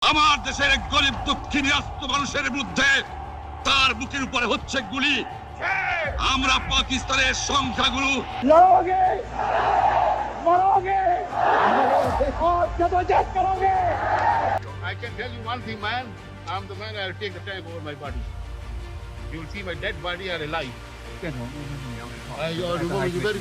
আমার দেশের গরিব দুঃখিনী আস্ত মানুষের বিরুদ্ধে তার বুকের উপরে হচ্ছে গুলি। আমরা পাকিস্তানের সংখ্যাগুরু लड़ोगे मरोगे और जदोजहद करोगे। I can tell you one thing, man. I'm the man. I'll take the tank over my body. You'll see my dead body are alive. You are very good.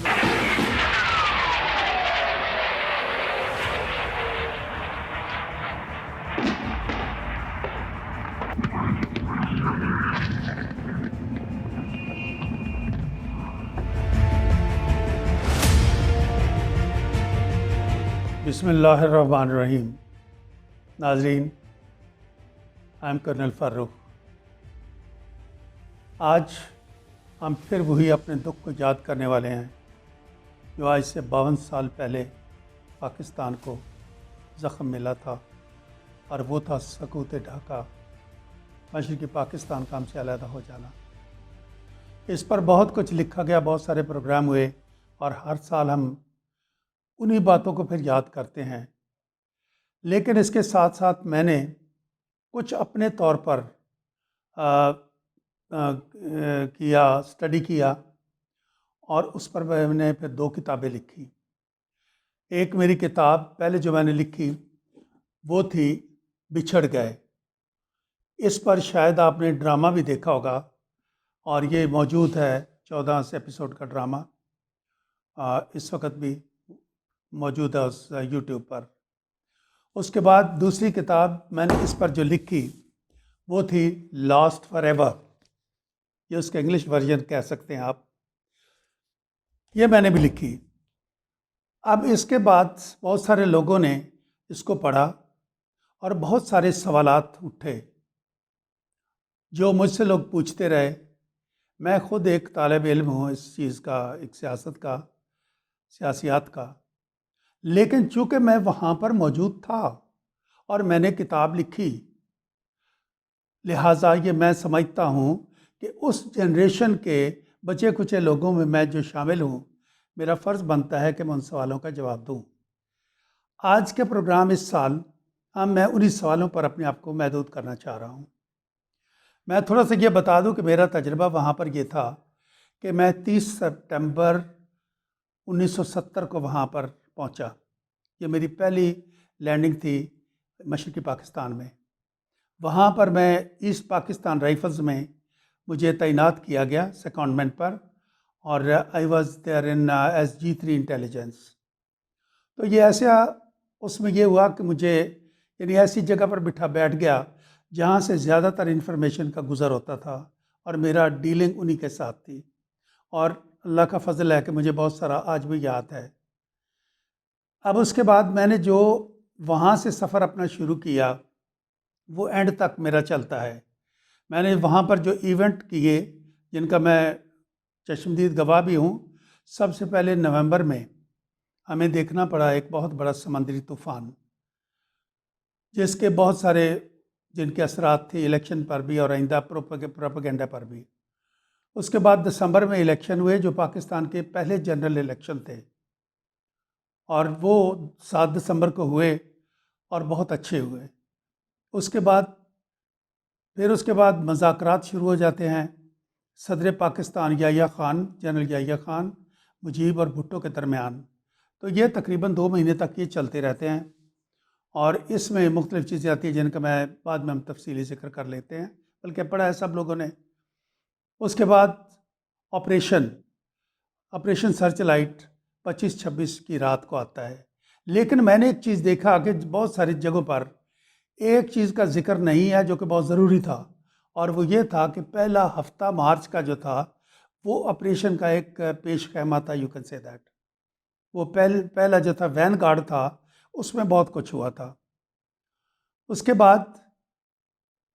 बिस्मिल्लाहिर्रहमानिर्रहीम। नाजरीन, आई एम कर्नल फारूक। आज हम फिर वही अपने दुख को याद करने वाले हैं जो आज से 52 साल पहले पाकिस्तान को ज़ख्म मिला था, और वो था सकूत ढाका, मशरक़ी पाकिस्तान का हमसे अलहदा हो जाना। इस पर बहुत कुछ लिखा गया, बहुत सारे प्रोग्राम हुए, और हर साल हम उन्हीं बातों को फिर याद करते हैं। लेकिन इसके साथ साथ मैंने कुछ अपने तौर पर स्टडी किया, और उस पर मैंने फिर 2 किताबें लिखी। एक मेरी किताब पहले जो मैंने लिखी वो थी बिछड़ गए। इस पर शायद आपने ड्रामा भी देखा होगा, और ये मौजूद है 14 एपिसोड का ड्रामा इस वक्त भी मौजूद है उस यूट्यूब पर। उसके बाद दूसरी किताब मैंने इस पर जो लिखी वो थी लॉस्ट फॉर एवर, ये उसका इंग्लिश वर्जन कह सकते हैं आप। ये मैंने भी लिखी। अब इसके बाद बहुत सारे लोगों ने इसको पढ़ा और बहुत सारे सवालात उठे जो मुझसे लोग पूछते रहे। मैं ख़ुद एक तालिब इल्म हूँ इस चीज़ का, एक सियासत का, सियासियात का, लेकिन चूँकि मैं वहाँ पर मौजूद था और मैंने किताब लिखी, लिहाजा ये मैं समझता हूँ कि उस जनरेशन के बचे कुचे लोगों में मैं जो शामिल हूँ, मेरा फ़र्ज़ बनता है कि मैं उन सवालों का जवाब दूँ। आज के प्रोग्राम इस साल मैं उन्हीं सवालों पर अपने आप को महदूद करना चाह रहा हूँ। मैं थोड़ा सा ये बता दूँ कि मेरा तजुर्बा वहाँ पर ये था कि मैं 30 सितंबर 1970 को वहाँ पर पहुँचा। ये मेरी पहली लैंडिंग थी मशरक़ी पाकिस्तान में। वहाँ पर मैं ईस्ट पाकिस्तान राइफल्स में मुझे तैनात किया गया सेकंडमेंट पर, और I was there in SG3 intelligence. तो ये ऐसा उसमें ये हुआ कि मुझे यानी ऐसी जगह पर बैठ गया जहाँ से ज़्यादातर इन्फॉर्मेशन का गुज़र होता था, और मेरा डीलिंग उन्हीं के साथ थी। और अल्लाह का फ़ज़ल है कि मुझे बहुत सारा आज भी याद है। अब उसके बाद मैंने जो वहाँ से सफ़र अपना शुरू किया वो एंड तक मेरा चलता है। मैंने वहाँ पर जो इवेंट किए जिनका मैं चश्मदीद गवाह भी हूँ। सबसे पहले नवंबर में हमें देखना पड़ा एक बहुत बड़ा समंदरी तूफ़ान, जिसके बहुत सारे जिनके असरात थे इलेक्शन पर भी और आइंदा प्रोपेगेंडा पर भी। उसके बाद दिसंबर में इलेक्शन हुए जो पाकिस्तान के पहले जनरल इलेक्शन थे, और वो 7 दिसंबर को हुए और बहुत अच्छे हुए। उसके बाद मज़ाकरात शुरू हो जाते हैं सदर पाकिस्तान याह्या ख़ान, जनरल याह्या ख़ान, मुजीब और भुट्टो के दरमियान। तो ये तकरीबन 2 महीने तक ये चलते रहते हैं, और इसमें मुख्तलिफ़ चीज़ें आती हैं जिनका मैं बाद में हम तफसीली ज़िक्र कर लेते हैं, बल्कि पढ़ा है सब लोगों ने। उसके बाद ऑपरेशन सर्च लाइट 25-26 की रात को आता है। लेकिन मैंने एक चीज़ देखा कि बहुत सारी जगहों पर एक चीज़ का जिक्र नहीं है जो कि बहुत ज़रूरी था, और वो ये था कि पहला हफ्ता मार्च का जो था वो ऑपरेशन का एक पेश ख़ैमा था, यू कैन से दैट। वो पहला जो था वैन गार्ड था, उसमें बहुत कुछ हुआ था। उसके बाद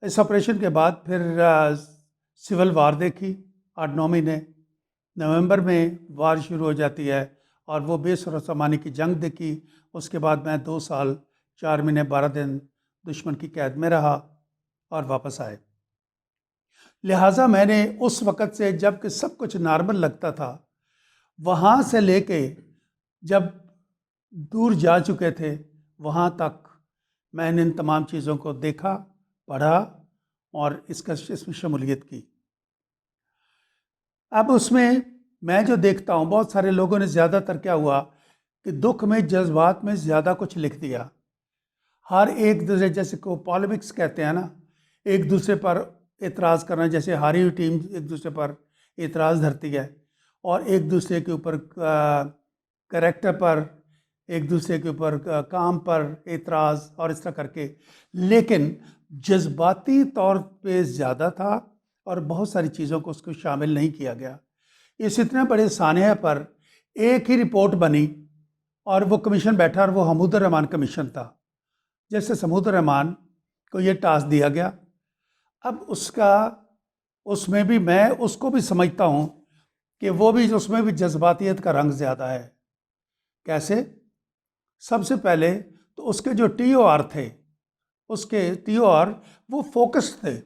इस ऑपरेशन के बाद फिर सिविल वार देखी 8-9 महीने। नवंबर में वार शुरू हो जाती है और वो बेसुर सामानी की जंग देखी। उसके बाद मैं 2 साल 4 महीने 12 दिन दुश्मन की कैद में रहा और वापस आए। लिहाजा मैंने उस वक़्त से, जब कि सब कुछ नॉर्मल लगता था, वहाँ से लेके जब दूर जा चुके थे वहाँ तक मैंने इन तमाम चीज़ों को देखा, पढ़ा और इसमें शमूलियत की। अब उसमें मैं जो देखता हूँ, बहुत सारे लोगों ने ज़्यादातर क्या हुआ कि दुख में, जज्बात में ज़्यादा कुछ लिख दिया। हर एक दूसरे, जैसे को पॉलिमिक्स कहते हैं ना, एक दूसरे पर एतराज़ करना, जैसे हारी हुई टीम एक दूसरे पर एतराज़ धरती है और एक दूसरे के ऊपर कैरेक्टर पर, एक दूसरे के ऊपर काम पर एतराज़ और इस तरह करके, लेकिन जज्बाती तौर पे ज़्यादा था और बहुत सारी चीज़ों को उसको शामिल नहीं किया गया। इस इतने बड़े सानहे पर एक ही रिपोर्ट बनी और वो कमीशन बैठा और वो हमूद रहमान कमीशन था। जैसे समूद रहमान को ये टास्क दिया गया, अब उसमें भी मैं उसको भी समझता हूँ कि वो भी, उसमें भी जज्बातियत का रंग ज़्यादा है। कैसे? सबसे पहले तो उसके जो TOR थे, उसके TOR वो फोकस्ड थे।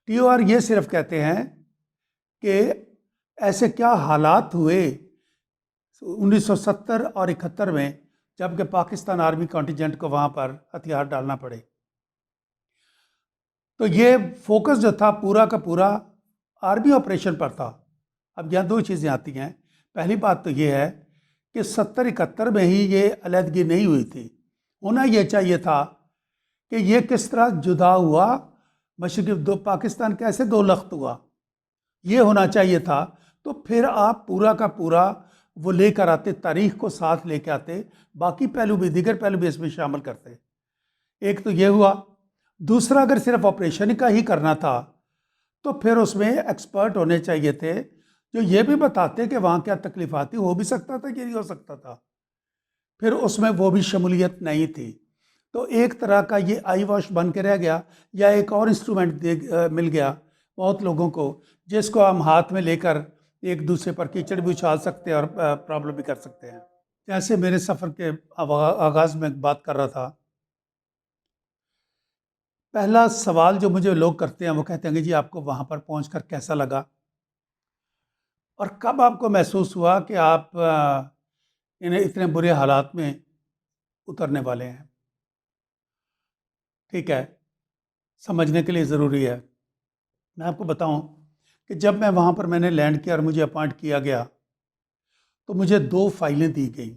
TOR ये सिर्फ कहते हैं कि ऐसे क्या हालात हुए 1970 और 71 में, जबकि पाकिस्तान आर्मी कॉन्टिजेंट को वहाँ पर हथियार डालना पड़े। तो ये फोकस जो था पूरा का पूरा आर्मी ऑपरेशन पर था। अब यहाँ दो चीज़ें आती हैं। पहली बात तो ये है कि 70-71 में ही ये अलहदगी नहीं हुई थी। होना ये चाहिए था कि ये किस तरह जुदा हुआ, मशरक़ी पाकिस्तान कैसे दो लख्त हुआ, ये होना चाहिए था। तो फिर आप पूरा का पूरा वो लेकर आते, तारीख को साथ लेके आते, बाकी पहलू भी, दीगर पहलू भी इसमें शामिल करते। एक तो ये हुआ। दूसरा, अगर सिर्फ ऑपरेशन का ही करना था तो फिर उसमें एक्सपर्ट होने चाहिए थे जो ये भी बताते कि वहाँ क्या तकलीफाती हो भी सकता था कि नहीं हो सकता था। फिर उसमें वो भी शमूलियत नहीं थी। तो एक तरह का ये आई वॉश बन के रह गया, या एक और इंस्ट्रूमेंट मिल गया बहुत लोगों को, जिसको हम हाथ में लेकर एक दूसरे पर कीचड़ भी उछाल सकते हैं और प्रॉब्लम भी कर सकते हैं। जैसे मेरे सफ़र के आगाज़ में बात कर रहा था, पहला सवाल जो मुझे लोग करते हैं वो कहते हैं कि जी आपको वहाँ पर पहुँचकर कैसा लगा, और कब आपको महसूस हुआ कि आप इन्हें इतने बुरे हालात में उतरने वाले हैं। ठीक है, समझने के लिए ज़रूरी है। मैं आपको बताऊं कि जब मैं वहाँ पर मैंने लैंड किया और मुझे अपॉइंट किया गया, तो मुझे 2 फाइलें दी गई।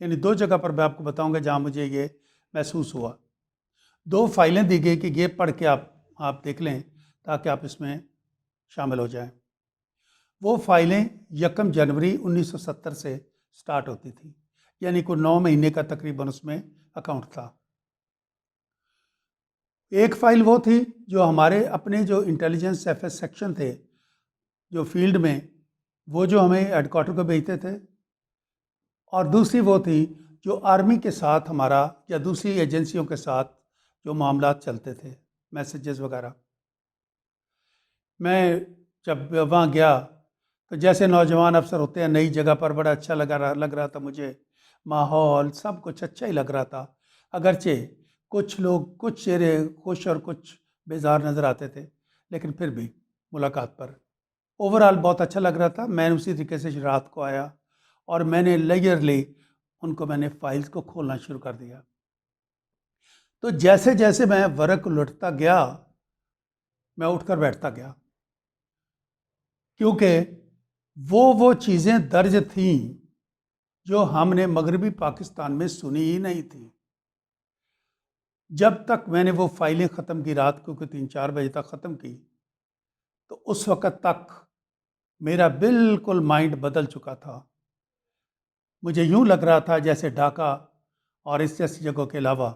यानी 2 जगह पर मैं आपको बताऊंगा जहाँ मुझे ये महसूस हुआ। 2 फाइलें दी गई कि ये पढ़ के आप देख लें ताकि आप इसमें शामिल हो जाएं। वो फाइलें 1 जनवरी 1970 से स्टार्ट होती थी, यानी कोई 9 महीने का तकरीबन उसमें अकाउंट था। एक फ़ाइल वो थी जो हमारे अपने जो इंटेलिजेंस FS सेक्शन थे जो फील्ड में, वो जो हमें हेडक्वार्टर को भेजते थे, और दूसरी वो थी जो आर्मी के साथ हमारा या दूसरी एजेंसियों के साथ जो मामलात चलते थे, मैसेजेस वगैरह। मैं जब वहाँ गया तो जैसे नौजवान अफसर होते हैं, नई जगह पर बड़ा अच्छा लग रहा था मुझे, माहौल सब कुछ अच्छा ही लग रहा था। अगरचे कुछ लोग, कुछ चेहरे खुश और कुछ बेजार नज़र आते थे, लेकिन फिर भी मुलाकात पर ओवरऑल बहुत अच्छा लग रहा था। मैं उसी तरीके से रात को आया और मैंने लेयरली मैंने फाइल्स को खोलना शुरू कर दिया। तो जैसे जैसे मैं वर्क उलटता गया, मैं उठकर बैठता गया, क्योंकि वो चीज़ें दर्ज थीं जो हमने मगरबी पाकिस्तान में सुनी ही नहीं थी। जब तक मैंने वो फाइलें ख़त्म की, रात को 3-4 बजे तक ख़त्म की, तो उस वक़्त तक मेरा बिल्कुल माइंड बदल चुका था। मुझे यूँ लग रहा था जैसे ढाका और इस जैसी जगहों के अलावा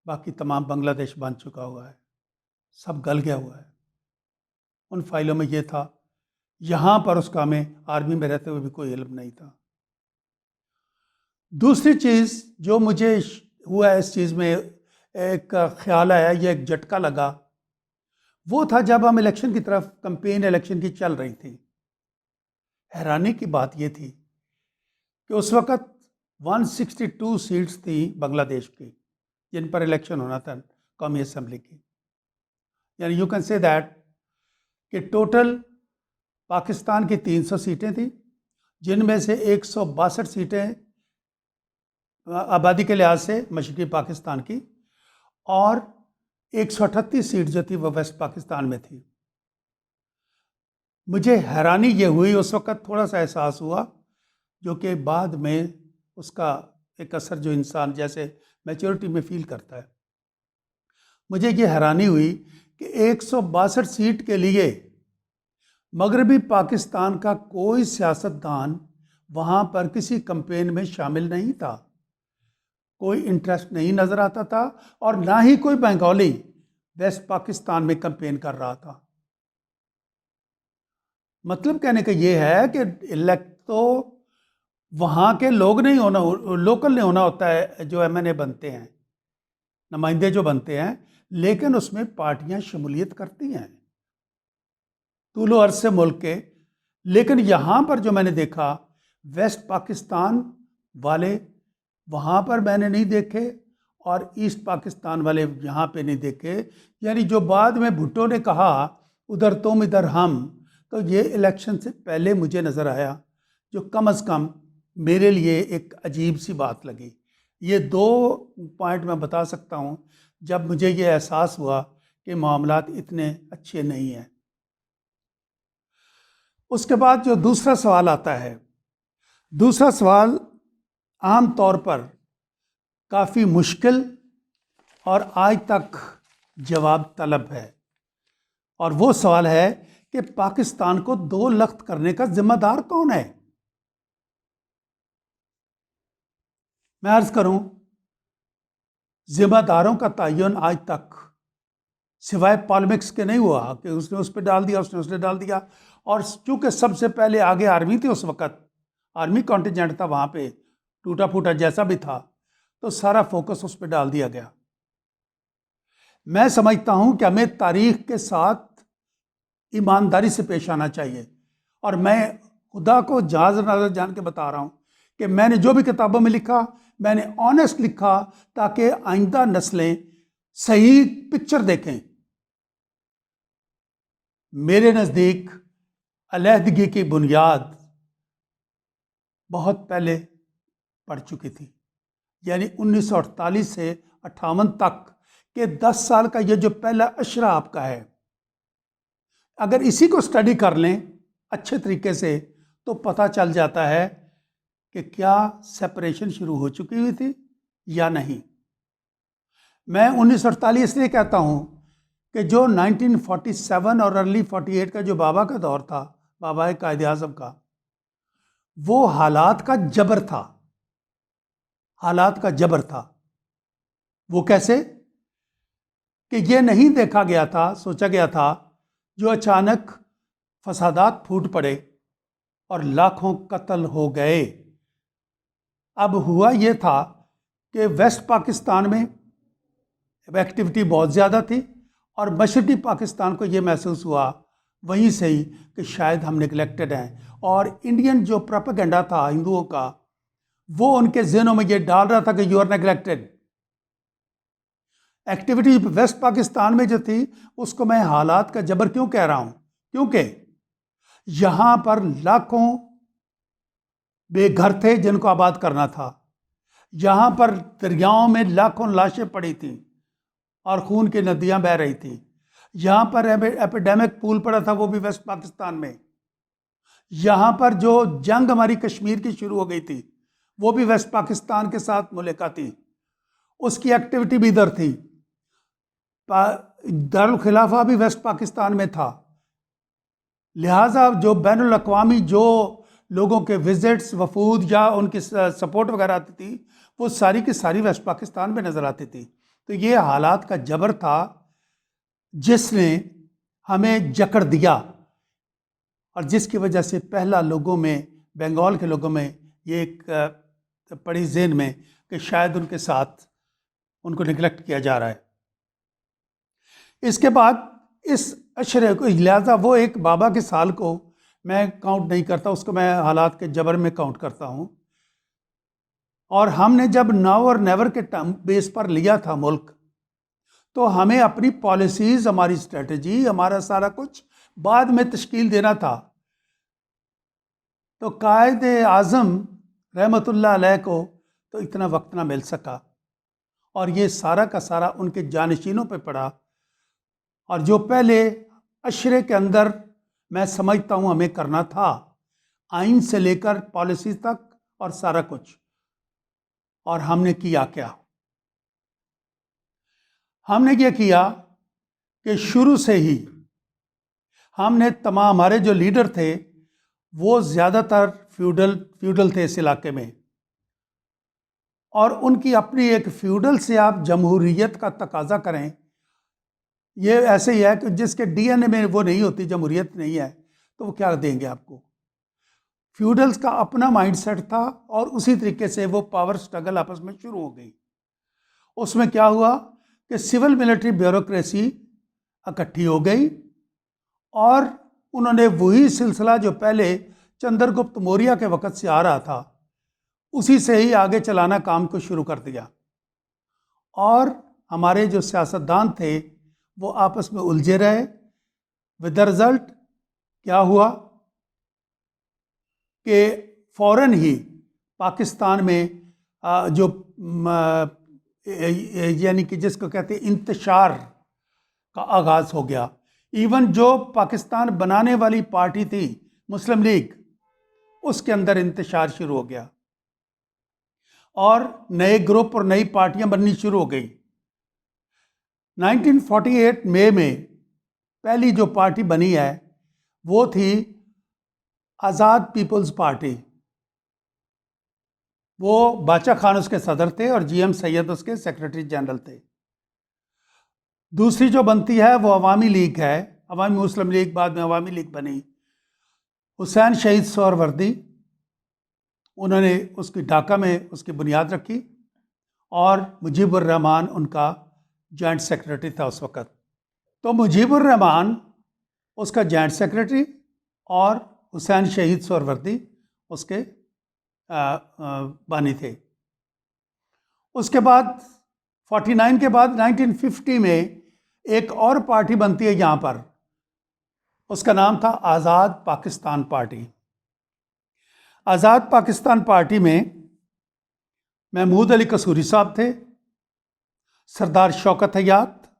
बाकी तमाम बांग्लादेश बन चुका हुआ है, सब गल गया हुआ है। उन फाइलों में ये था, यहाँ पर उसका हमें आर्मी में रहते हुए भी कोई इल्म नहीं था। दूसरी चीज़ जो मुझे हुआ इस चीज़ में, एक ख्याल आया, ये एक झटका लगा, वो था जब हम इलेक्शन की तरफ, कैंपेन इलेक्शन की चल रही थी। हैरानी की बात ये थी कि उस वक़्त 162 सीट्स थी बांग्लादेश की जिन पर इलेक्शन होना था कौमी असम्बली की। यानी यू कैन से दैट कि टोटल पाकिस्तान की 300 सीटें थी, जिनमें से 162 सीटें आबादी के लिहाज से मशरक़ी पाकिस्तान की, और 138 सीट जो थी वो वेस्ट पाकिस्तान में थी। मुझे हैरानी ये हुई, उस वक़्त थोड़ा सा एहसास हुआ, जो कि बाद में उसका एक असर जो इंसान जैसे मैच्योरिटी में फील करता है। मुझे ये हैरानी हुई कि 162 सीट के लिए मगरबी पाकिस्तान का कोई सियासतदान वहाँ पर किसी कैंपेन में शामिल नहीं था, कोई इंटरेस्ट नहीं नज़र आता था, और ना ही कोई बंगाली वेस्ट पाकिस्तान में कैंपेन कर रहा था। मतलब कहने का ये है कि इलेक्ट तो वहाँ के लोग नहीं होना, लोकल नहीं होना होता है जो MNA बनते हैं, नुमाइंदे जो बनते हैं, लेकिन उसमें पार्टियां शमूलियत करती हैं तूलो अर्ज से मुल्क के। लेकिन यहाँ पर जो मैंने देखा, वेस्ट पाकिस्तान वाले वहाँ पर मैंने नहीं देखे, और ईस्ट पाकिस्तान वाले यहाँ पे नहीं देखे। यानी जो बाद में भुट्टो ने कहा उधर तुम इधर हम, तो ये इलेक्शन से पहले मुझे नज़र आया, जो कम अज़ कम मेरे लिए एक अजीब सी बात लगी। ये 2 पॉइंट मैं बता सकता हूँ जब मुझे ये एहसास हुआ कि मामलात इतने अच्छे नहीं हैं। उसके बाद जो दूसरा सवाल आता है, दूसरा सवाल आम तौर पर काफ़ी मुश्किल और आज तक जवाब तलब है, और वो सवाल है कि पाकिस्तान को 2 लख्त करने का जिम्मेदार कौन है। मैं अर्ज करूं, जिम्मेदारों का तयन आज तक सिवाय पॉलिटिक्स के नहीं हुआ कि उसने उस पर डाल दिया, उसने डाल दिया। और चूंकि सबसे पहले आगे आर्मी थी, उस वक़्त आर्मी कॉन्टिजेंट था वहाँ पे, टूटा फूटा जैसा भी था, तो सारा फोकस उस पर डाल दिया गया। मैं समझता हूँ कि हमें तारीख के साथ ईमानदारी से पेश आना चाहिए, और मैं खुदा को जहाज़ नज़र जान के बता रहा हूँ कि मैंने जो भी किताबों में लिखा, मैंने ऑनेस्ट लिखा, ताकि आइंदा नस्लें सही पिक्चर देखें। मेरे नज़दीक अलहदगी की बुनियाद बहुत पहले पड़ चुकी थी, यानी 1948 से 58 तक के 10 साल का ये जो पहला अशरा आपका है, अगर इसी को स्टडी कर लें अच्छे तरीके से, तो पता चल जाता है कि क्या सेपरेशन शुरू हो चुकी हुई थी या नहीं। मैं 1948 इसलिए कहता हूँ कि जो 1947 और अर्ली 48 का जो बाबा का दौर था, बाबा कायद आज़म का, वो हालात का जबर था, हालात का जबर था। वो कैसे कि ये नहीं देखा गया था, सोचा गया था, जो अचानक फसादात फूट पड़े और लाखों कत्ल हो गए। अब हुआ ये था कि वेस्ट पाकिस्तान में एक्टिविटी बहुत ज़्यादा थी, और मशरक़ी पाकिस्तान को ये महसूस हुआ वहीं से ही कि शायद हम निगलेक्टेड हैं, और इंडियन जो प्रोपेगेंडा था हिंदुओं का, वो उनके ज़हनों में ये डाल रहा था कि you are neglected. Activity west Pakistan में जो थी, उसको मैं हालात का जबर क्यों कह रहा हूँ, क्योंकि यहाँ पर लाखों बेघर थे जिनको आबाद करना था। यहाँ पर दरियाओं में लाखों लाशें पड़ी थीं और खून की नदियाँ बह रही थी। यहाँ पर एपिडेमिक पूल पड़ा था, वो भी वेस्ट पाकिस्तान में। यहाँ पर जो जंग हमारी कश्मीर की शुरू हो गई थी, वो भी वेस्ट पाकिस्तान के साथ मुल्का थी, उसकी एक्टिविटी भी इधर थी। दारुल खिलाफा भी वेस्ट पाकिस्तान में था। लिहाजा जो बैनुल अक़वामी जो लोगों के विजिट्स, वफूद या उनकी सपोर्ट वगैरह आती थी, वो सारी की सारी वेस्ट पाकिस्तान में नज़र आती थी। तो ये हालात का जबर था जिसने हमें जकड़ दिया, और जिसकी वजह से पहला लोगों में, बंगाल के लोगों में ये एक पड़ी ज़हन में कि शायद उनके साथ उनको निगलेक्ट किया जा रहा है। इसके बाद इस अशरे को, लिहाजा वो एक बाबा के साल को मैं काउंट नहीं करता, उसको मैं हालात के जबर में काउंट करता हूँ। और हमने जब नाउ और नेवर के टर्म बेस पर लिया था मुल्क, तो हमें अपनी पॉलिसीज़, हमारी स्ट्रेटजी, हमारा सारा कुछ बाद में तश्कील देना था। तो कायद आज़म रहमतुल्लाह अलैह को तो इतना वक्त ना मिल सका, और ये सारा का सारा उनके जानशीनों पे पड़ा। और जो पहले अशरे के अंदर मैं समझता हूँ हमें करना था, आइन से लेकर पॉलिसी तक और सारा कुछ, और हमने किया क्या? हमने ये किया कि शुरू से ही हमने तमाम, हमारे जो लीडर थे वो ज़्यादातर फ्यूडल थे इस इलाके में, और उनकी अपनी एक फ्यूडल से आप जमहूरियत का तकाजा करें, ये ऐसे ही है कि जिसके डीएनए में वो नहीं होती, जमहूरियत नहीं है, तो वो क्या देंगे आपको। फ्यूडल्स का अपना माइंडसेट था और उसी तरीके से वो पावर स्ट्रगल आपस में शुरू हो गई। उसमें क्या हुआ कि सिविल मिलिट्री ब्यूरोक्रेसी इकट्ठी हो गई और उन्होंने वही सिलसिला जो पहले चंद्रगुप्त मौर्य के वक़्त से आ रहा था, उसी से ही आगे चलाना काम को शुरू कर दिया। और हमारे जो सियासतदान थे वो आपस में उलझे रहे। विद द रिज़ल्ट क्या हुआ कि फ़ौरन ही पाकिस्तान में जो यानी कि जिसको कहते हैं इंतशार का आगाज़ हो गया। इवन जो पाकिस्तान बनाने वाली पार्टी थी मुस्लिम लीग, उसके अंदर इंतशार शुरू हो गया और नए ग्रुप और नई पार्टियां बननी शुरू हो गई। 1948 मई में पहली जो पार्टी बनी है वो थी आज़ाद पीपल्स पार्टी। वो बादशाह खान उसके सदर थे और जीएम सैयद उसके सेक्रेटरी जनरल थे। दूसरी जो बनती है वो अवामी लीग है, अवामी मुस्लिम लीग, बाद में अवामी लीग बनी। हुसैन शहीद सोहरावर्दी, उन्होंने उसकी ढाका में उसकी बुनियाद रखी और मुजीबुर रहमान उनका जॉइंट सेक्रेटरी था उस वक़्त। तो मुजीबुर रहमान उसका जॉइंट सेक्रेटरी और हुसैन शहीद सोहरावर्दी उसके बानी थे। उसके बाद 49 के बाद 1950 में एक और पार्टी बनती है यहाँ पर, उसका नाम था आज़ाद पाकिस्तान पार्टी। आज़ाद पाकिस्तान पार्टी में महमूद अली कसूरी साहब थे, सरदार शौकत हयात,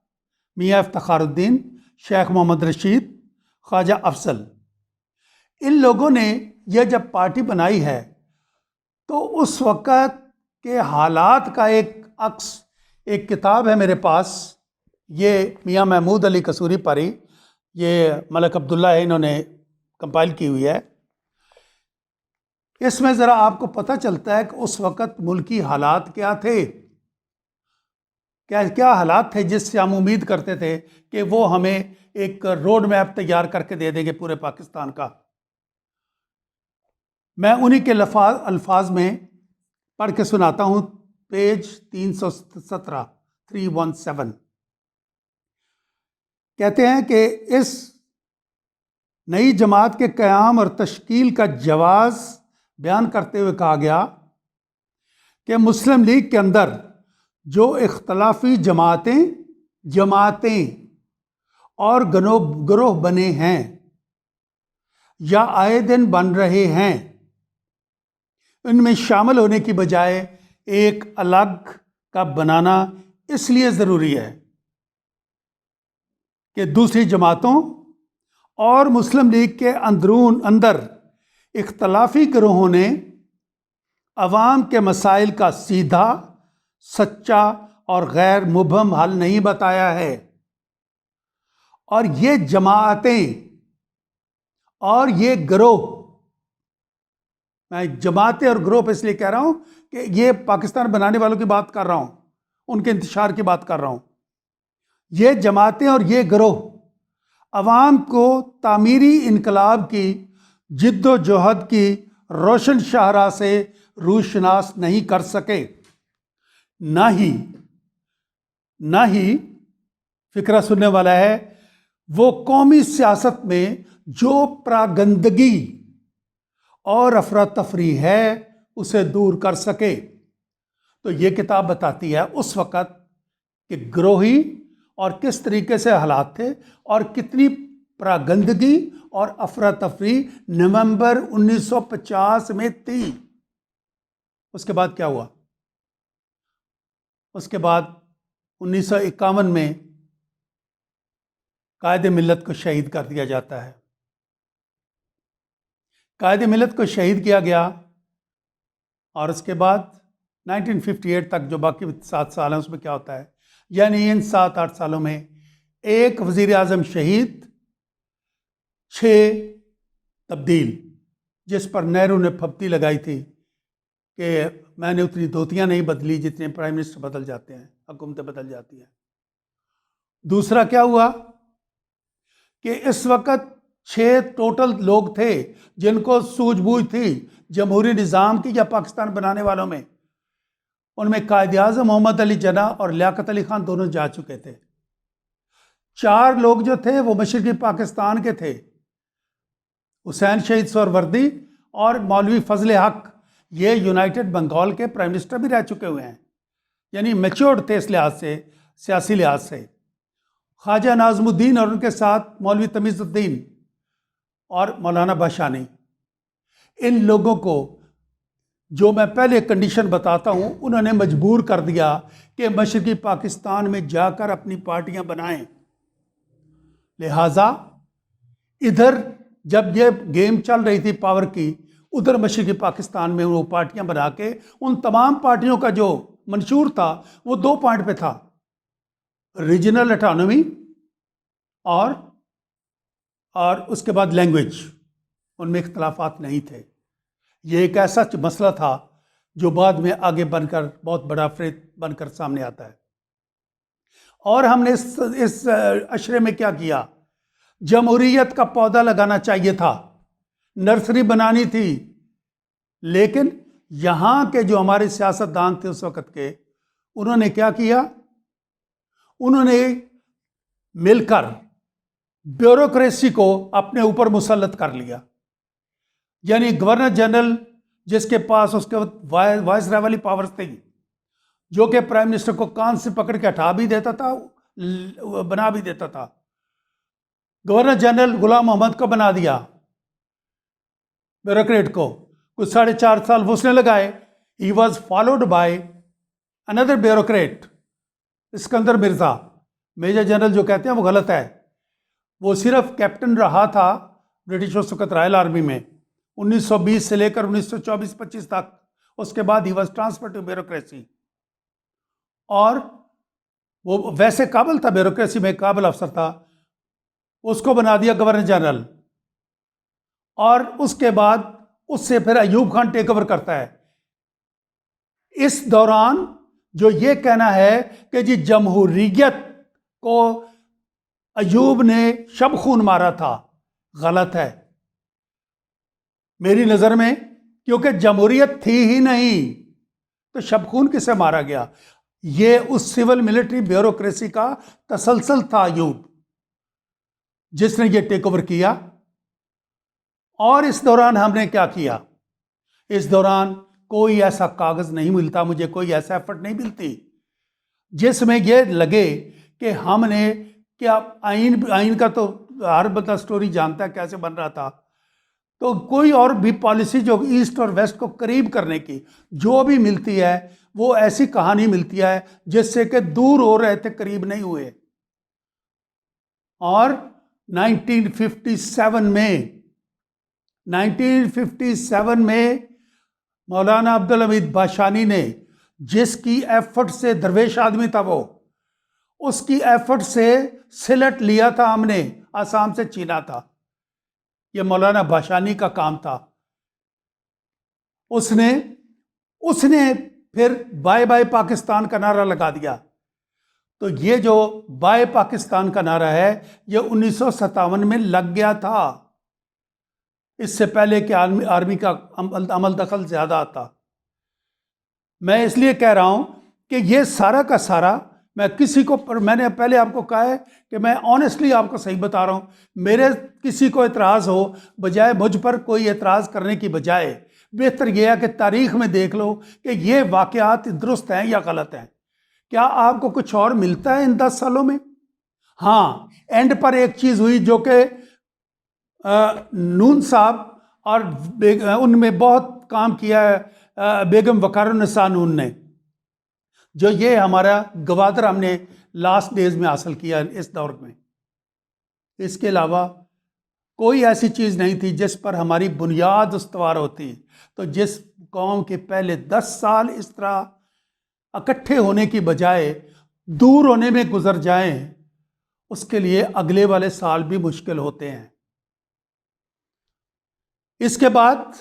मियाँ इफ्तिखारुद्दीन, शेख मोहम्मद रशीद, ख्वाजा अफजल। इन लोगों ने यह जब पार्टी बनाई है तो उस वक़्त के हालात का एक अक्स, एक किताब है मेरे पास, ये मियाँ महमूद अली कसूरी पारी, ये मलक अब्दुल्ला है, इन्होंने कंपाइल की हुई है। इसमें ज़रा आपको पता चलता है कि उस वक़्त मुल्की हालात क्या थे, क्या क्या हालात थे जिससे हम उम्मीद करते थे कि वो हमें एक रोड मैप तैयार करके दे देंगे पूरे पाकिस्तान का। मैं उन्हीं के अल्फाज में पढ़ के सुनाता हूँ। पेज 317 कहते हैं कि इस नई जमात के क़याम और तश्कील का जवाज़ बयान करते हुए कहा गया कि मुस्लिम लीग के अंदर जो इख्तलाफी जमातें और ग्रोह बने हैं या आए दिन बन रहे हैं, इनमें शामिल होने की बजाय एक अलग का बनाना इसलिए ज़रूरी है कि दूसरी जमातों और मुस्लिम लीग के अंदर इख्तलाफी गिरोहों ने अवाम के मसाइल का सीधा, सच्चा और गैर मुबहम हल नहीं बताया है। और ये जमातें और ये गिरोह, मैं जमातें और ग्रुप इसलिए कह रहा हूं कि ये पाकिस्तान बनाने वालों की बात कर रहा हूं, उनके इंतशार की बात कर रहा हूं। ये जमातें और ये गिरोह अवाम को तामीरी इनकलाब की जिद्दोजहद की रोशन शाहरा से रूशनास नहीं कर सके, ना ही फिक्रा सुनने वाला है वो कौमी सियासत में जो प्रागंदगी और अफरा तफरी है उसे दूर कर सके। तो ये किताब बताती है उस वक़्त कि ग्रोही और किस तरीके से हालात थे और कितनी प्रागंदगी और अफरा तफरी नवंबर 1950 में थी। उसके बाद क्या हुआ? उसके बाद 1951 में कायद मिल्लत को शहीद कर दिया जाता है। कायद मिल्लत को शहीद किया गया और उसके बाद 1958 तक जो बाकी 7 साल हैं उसमें क्या होता है, यानी इन 7-8 सालों में एक वज़ीर आज़म शहीद, 6 तब्दील, जिस पर नेहरू ने फप्ती लगाई थी कि मैंने उतनी धोतियाँ नहीं बदली जितने प्राइम मिनिस्टर बदल जाते हैं, हुकूमतें बदल जाती हैं। दूसरा क्या हुआ कि इस वक्त 6 टोटल लोग थे जिनको सूझबूझ थी जमहूरी निज़ाम की या पाकिस्तान बनाने वालों में। उनमें कायद आज़म मोहम्मद अली जिन्ना और लियाकत अली खान दोनों जा चुके थे। 4 लोग जो थे वो मशरक़ी पाकिस्तान के थे, हुसैन शहीद सोहरावर्दी और मौलवी फजल हक, ये यूनाइटेड बंगाल के प्राइम मिनिस्टर भी रह चुके हुए हैं, यानी मैच्योर्ड थे इस लिहाज से, सियासी लिहाज से। ख्वाजा नाज़मुद्दीन और उनके साथ मौलवी तमीज़ुद्दीन और मौलाना भाषानी, इन लोगों को जो मैं पहले कंडीशन बताता हूँ उन्होंने मजबूर कर दिया कि मशरक़ी पाकिस्तान में जाकर अपनी पार्टियां बनाएं। लिहाजा इधर जब ये गेम चल रही थी पावर की, उधर मशरक़ी पाकिस्तान में वो पार्टियां बना के उन तमाम पार्टियों का जो मंशूर था वो 2 पॉइंट पे था, रीजनल ऑटोनॉमी और उसके बाद लैंग्वेज। उनमें इख्तलाफात नहीं थे। ये एक ऐसा मसला था जो बाद में आगे बनकर बहुत बड़ा फ्रेत बनकर सामने आता है। और हमने इस अशरे में क्या किया, जमहूरियत का पौधा लगाना चाहिए था, नर्सरी बनानी थी, लेकिन यहाँ के जो हमारे सियासतदान थे उस वक़्त के, उन्होंने क्या किया, उन्होंने मिलकर ब्यूरोक्रेसी को अपने ऊपर मुसल्लत कर लिया। यानी गवर्नर जनरल जिसके पास उसके वाइसराय वाली पावर्स थी, जो कि प्राइम मिनिस्टर को कान से पकड़ के हटा भी देता था, बना भी देता था। गवर्नर जनरल गुलाम मोहम्मद को बना दिया, ब्यूरोक्रेट को। कुछ 4.5 साल वो उसने लगाए। He was followed by another bureaucrat, Sikandar Mirza. Major general जो कहते हैं वो गलत है, वो सिर्फ कैप्टन रहा था ब्रिटिश उस वक्त रॉयल आर्मी में 1920 से लेकर 1924-25 तक। उसके बाद he was transfer to bureaucracy, और वो वैसे काबिल था, ब्यूरोक्रेसी में काबिल अफसर था, उसको बना दिया गवर्नर जनरल। और उसके बाद उससे फिर अयूब खान टेक ओवर करता है। इस दौरान जो ये कहना है कि जी जमहूरियत को अयूब ने शब खून मारा था, गलत है मेरी नज़र में, क्योंकि जमहूरियत थी ही नहीं तो शब खून किसे मारा गया। ये उस सिविल मिलिट्री ब्यूरोक्रेसी का तसलसल था अयूब, जिसने ये टेक ओवर किया। और इस दौरान हमने क्या किया, इस दौरान कोई ऐसा कागज नहीं मिलता, मुझे कोई ऐसा एफर्ट नहीं मिलती जिसमें ये लगे कि हमने क्या आइन का तो हर बंदा स्टोरी जानता है कैसे बन रहा था। तो कोई और भी पॉलिसी जो ईस्ट और वेस्ट को करीब करने की जो भी मिलती है, वो ऐसी कहानी मिलती है जिससे कि दूर हो रहे थे, करीब नहीं हुए। और 1957 में मौलाना अब्दुल हमीद भाषानी ने, जिसकी एफर्ट से, दरवेश आदमी था वो, उसकी एफर्ट से सिलट लिया था हमने, आसाम से छीना था। ये मौलाना भाषानी का काम था। उसने फिर बाय बाय पाकिस्तान का नारा लगा दिया। तो ये जो बाय पाकिस्तान का नारा है, ये 1957 में लग गया था। इससे पहले कि आर्मी का अमल दखल ज्यादा आता। मैं इसलिए कह रहा हूं कि ये सारा का सारा, मैं किसी को, मैंने पहले आपको कहा है कि मैं ऑनेस्टली आपको सही बता रहा हूं। मेरे किसी को एतराज़ हो, बजाय मुझ पर कोई एतराज़ करने की बजाय बेहतर यह है कि तारीख में देख लो कि ये वाक़यात दुरुस्त हैं या गलत हैं। क्या आपको कुछ और मिलता है इन 10 सालों में? हाँ, एंड पर एक चीज़ हुई जो कि नून साहब और उनमें बहुत काम किया है बेगम वकारुन्निसा नून ने, जो ये हमारा गवादर हमने लास्ट डेज में हासिल किया इस दौर में। इसके अलावा कोई ऐसी चीज़ नहीं थी जिस पर हमारी बुनियाद उस्तवार होती। तो जिस कौम के पहले 10 साल इस तरह इकट्ठे होने की बजाय दूर होने में गुजर जाएं, उसके लिए अगले वाले साल भी मुश्किल होते हैं। इसके बाद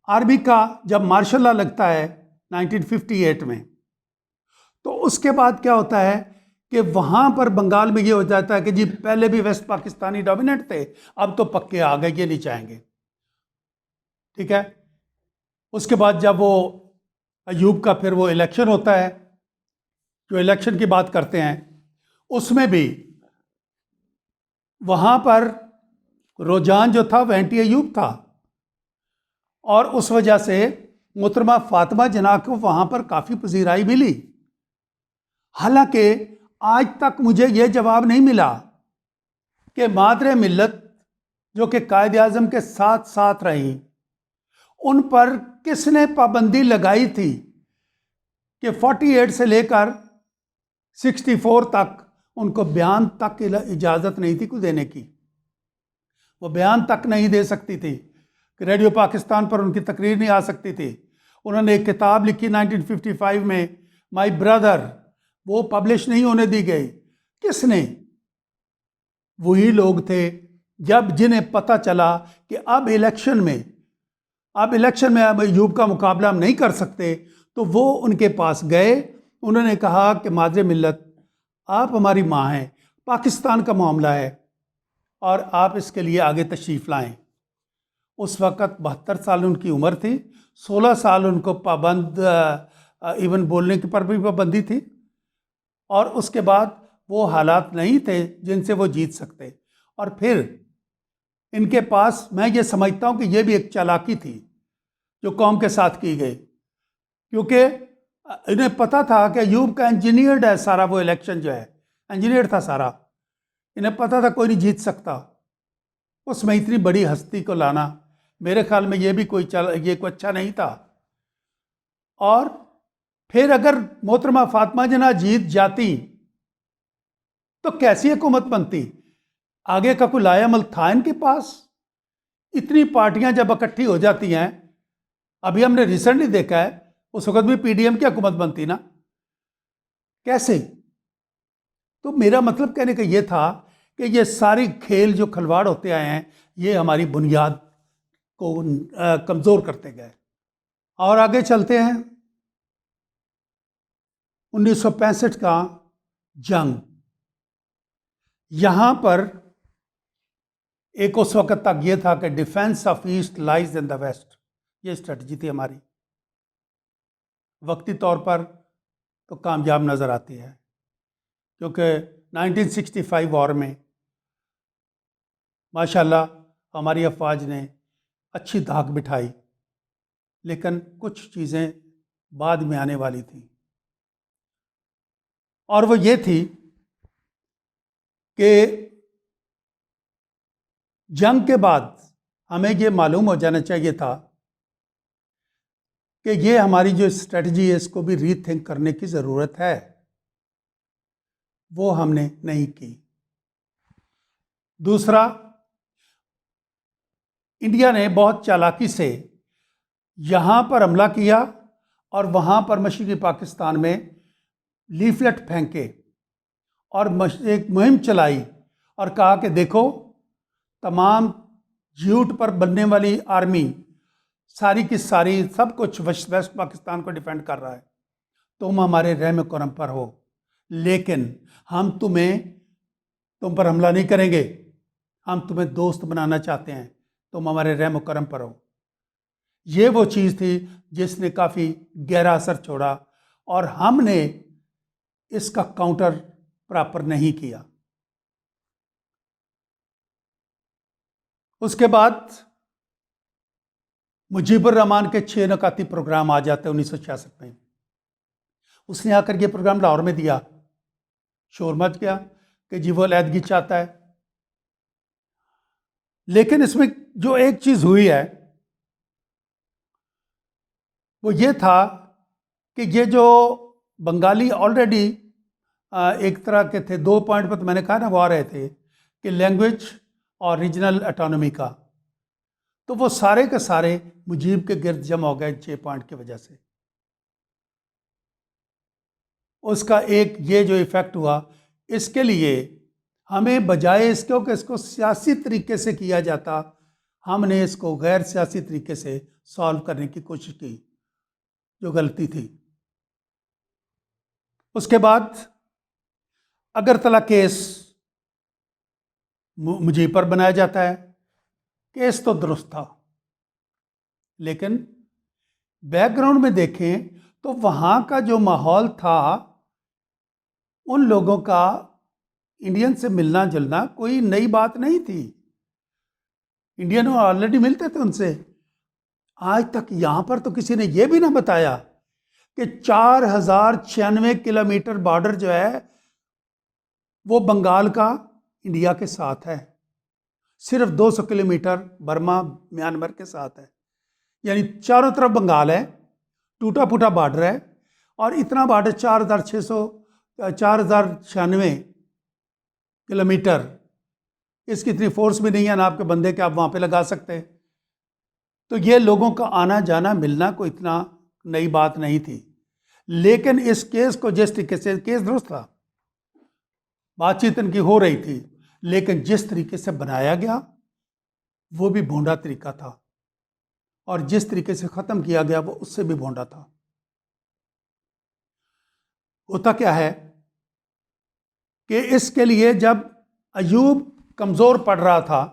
आर्मी का जब मार्शल लॉ लगता है 1958 में, तो उसके बाद क्या होता है कि वहां पर बंगाल में ये हो जाता है कि जी पहले भी वेस्ट पाकिस्तानी डोमिनेंट थे, अब तो पक्के आ गए, ये नहीं चाहेंगे। ठीक है। उसके बाद जब वो अयूब का फिर वो इलेक्शन होता है, जो इलेक्शन की बात करते हैं, उसमें भी वहां पर रुझान जो था वह एंटी अयूब था, और उस वजह से मोहतरमा फातिमा जिन्ना को वहां पर काफ़ी पजीराई मिली। हालांकि आज तक मुझे यह जवाब नहीं मिला कि मादरे मिल्लत जो कि कायद आज़म के साथ साथ रही, उन पर किसने पाबंदी लगाई थी कि 48 से लेकर 64 तक उनको बयान तक की इजाज़त नहीं थी कुछ देने की। वो बयान तक नहीं दे सकती थी, कि रेडियो पाकिस्तान पर उनकी तकरीर नहीं आ सकती थी। उन्होंने एक किताब लिखी 1955 में, माई ब्रदर, वो पब्लिश नहीं होने दी गई। किसने? वही लोग थे जब जिन्हें पता चला कि अब इलेक्शन में अब अयूब का मुकाबला हम नहीं कर सकते, तो वो उनके पास गए। उन्होंने कहा कि मादरे मिल्लत, आप हमारी माँ हैं, पाकिस्तान का मामला है और आप इसके लिए आगे तशरीफ़ लाएं। उस वक़्त 72 साल उनकी उम्र थी, 16 साल उनको पाबंद इवन बोलने के पर भी पाबंदी थी, और उसके बाद वो हालात नहीं थे जिनसे वो जीत सकते। और फिर इनके पास, मैं ये समझता हूँ कि ये भी एक चालाकी थी जो कौम के साथ की गई, क्योंकि इन्हें पता था कि अयूब का इंजीनियर्ड है सारा, वो इलेक्शन जो है इंजीनियर था सारा। इन्हें पता था कोई नहीं जीत सकता। उसमें इतनी बड़ी हस्ती को लाना मेरे ख्याल में ये भी कोई अच्छा नहीं था। और फिर अगर मोहतरमा फातिमा जिन्ना जीत जाती तो कैसी हुकूमत बनती? आगे का कोई लायामल था इनके पास? इतनी पार्टियां जब इकट्ठी हो जाती हैं, अभी हमने रिसेंटली देखा है, उस वक्त भी पीडीएम की हुकूमत बनती ना, कैसे? तो मेरा मतलब कहने का ये था कि ये सारी खेल जो खिलवाड़ होते आए हैं, ये हमारी बुनियाद को कमज़ोर करते गए। और आगे चलते हैं। 1965 का जंग, यहाँ पर एक उस वक़्त तक ये था कि defence of east lies in the west, ये स्ट्रेटजी थी हमारी। वक्ती तौर पर तो कामयाब नज़र आती है, क्योंकि 1965 वॉर में माशाल्लाह हमारी अफवाज ने अच्छी धाक बिठाई, लेकिन कुछ चीज़ें बाद में आने वाली थी, और वो ये थी कि जंग के बाद हमें ये मालूम हो जाना चाहिए था कि ये हमारी जो स्ट्रेटजी है इसको भी रीथिंक करने की ज़रूरत है। वो हमने नहीं की। दूसरा, इंडिया ने बहुत चालाकी से यहाँ पर हमला किया और वहाँ पर मशरक़ी पाकिस्तान में लीफलेट फेंके और एक मुहिम चलाई और कहा कि देखो, तमाम झूठ पर बनने वाली आर्मी सारी की सारी सब कुछ वेस्ट पाकिस्तान को डिफेंड कर रहा है, तुम हमारे रहम करम पर हो, लेकिन हम तुम पर हमला नहीं करेंगे, हम तुम्हें दोस्त बनाना चाहते हैं, तुम हमारे रहम करम पर हो। ये वो चीज़ थी जिसने काफ़ी गहरा असर छोड़ा और हमने इसका काउंटर प्रॉपर नहीं किया। उसके बाद मुजीबुर रहमान के 6 नकाती प्रोग्राम आ जाते हैं 1966 में। उसने आकर ये प्रोग्राम लाहौर में दिया, शोर मच गया कि जी वो अलहदगी चाहता है। लेकिन इसमें जो एक चीज़ हुई है वो ये था कि ये जो बंगाली ऑलरेडी एक तरह के थे, 2 पॉइंट पर तो मैंने कहा ना वो आ रहे थे कि लैंग्वेज और रीजनल ऑटोनॉमी का, तो वो सारे के सारे मुजीब के गिर्द जमा हो गए 6 पॉइंट की वजह से। उसका एक ये जो इफ़ेक्ट हुआ, इसके लिए हमें बजाय इसको कि इसको सियासी तरीके से किया जाता, हमने इसको गैर सियासी तरीके से सॉल्व करने की कोशिश की, जो गलती थी। उसके बाद अगरतला केस मुजीब पर बनाया जाता है। केस तो दुरुस्त था, लेकिन बैकग्राउंड में देखें तो वहाँ का जो माहौल था, उन लोगों का इंडियन से मिलना जुलना कोई नई बात नहीं थी। इंडियन ऑलरेडी मिलते थे उनसे। आज तक यहाँ पर तो किसी ने यह भी ना बताया कि 4096 किलोमीटर बॉर्डर जो है वो बंगाल का इंडिया के साथ है, सिर्फ 200 किलोमीटर बर्मा म्यांमार के साथ है। यानी चारों तरफ बंगाल है, टूटा फूटा बॉर्डर है, और इतना बॉर्डर 4096 किलोमीटर, इसकी इतनी फोर्स भी नहीं है ना आपके बंदे के आप वहाँ पे लगा सकते। तो ये लोगों का आना जाना मिलना कोई इतना नई बात नहीं थी। लेकिन इस केस को जिस तरीके से, केस दुरुस्त था, बातचीत इनकी हो रही थी, लेकिन जिस तरीके से बनाया गया वो भी भोंडा तरीका था, और जिस तरीके से ख़त्म किया गया वो उससे भी भोंडा था। होता क्या है कि इसके लिए जब अयूब कमज़ोर पड़ रहा था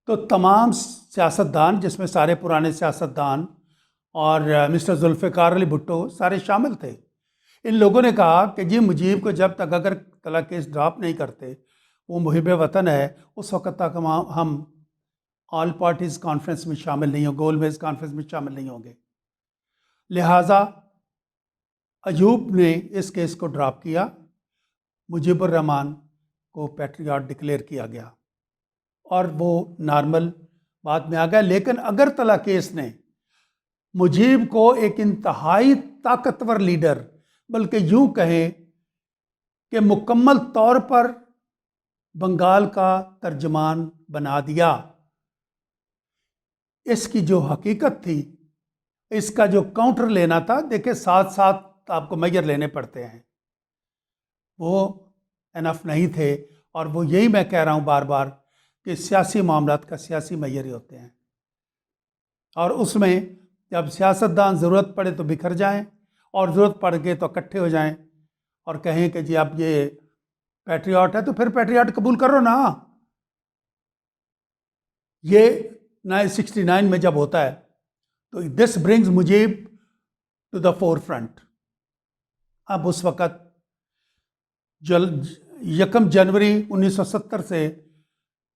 तो तमाम सियासतदान, जिसमें सारे पुराने सियासतदान और मिस्टर जुल्फ़िकार अली भुट्टो सारे शामिल थे, इन लोगों ने कहा कि जी मुजीब को जब तक अगर तला केस ड्रॉप नहीं करते, वो मुहिब वतन है, उस वक़्त तक हम ऑल पार्टीज़ कॉन्फ्रेंस में शामिल नहीं होंगे, गोलमेज कॉन्फ्रेंस में शामिल नहीं होंगे। लिहाजा अयूब ने इस केस को ड्रॉप किया, मुजीबुर रहमान को पैट्रियट डिक्लेयर किया गया और वो नॉर्मल बात में आ गया। लेकिन अगरतला केस ने मुजीब को एक इंतहाई ताकतवर लीडर, बल्कि यूं कहें कि मुकम्मल तौर पर बंगाल का तर्जमान बना दिया। इसकी जो हकीकत थी, इसका जो काउंटर लेना था, देखिए साथ साथ आपको मेजर लेने पड़ते हैं, वो इनफ नहीं थे। और वो यही मैं कह रहा हूँ बार बार कि सियासी मामलात का सियासी मेजर ही होते हैं, और उसमें जब सियासतदान ज़रूरत पड़े तो बिखर जाएं, और ज़रूरत पड़ गए तो इकट्ठे हो जाएं और कहें कि जी अब ये पैट्रियट है तो फिर पैट्रियट कबूल करो ना। ये 1969 में जब होता है तो this brings Mujib to the forefront. अब उस वक़्त 1 जनवरी 1970 से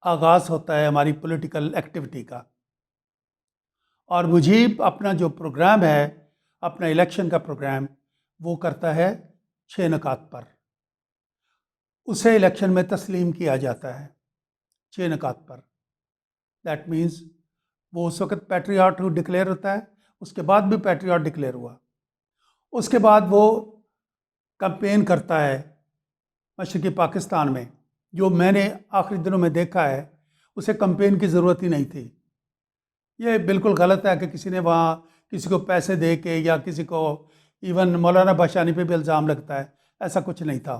आगाज़ होता है हमारी पॉलिटिकल एक्टिविटी का, और मुजीब अपना जो प्रोग्राम है, अपना इलेक्शन का प्रोग्राम, वो करता है 6 निकात पर। उसे इलेक्शन में तस्लीम किया जाता है 6 निकात पर। दैट मीन्स वो उस वक़्त पैट्रियट डिक्लेयर होता है, उसके बाद भी पैट्रियट डिक्लेयर हुआ। उसके बाद वो कैंपेन करता है मशरक़ी पाकिस्तान में, जो मैंने आखिरी दिनों में देखा है, उसे कैंपेन की ज़रूरत ही नहीं थी। ये बिल्कुल गलत है कि किसी ने वहाँ किसी को पैसे दे के, या किसी को इवन मौलाना भाषानी पे भी इल्ज़ाम लगता है, ऐसा कुछ नहीं था।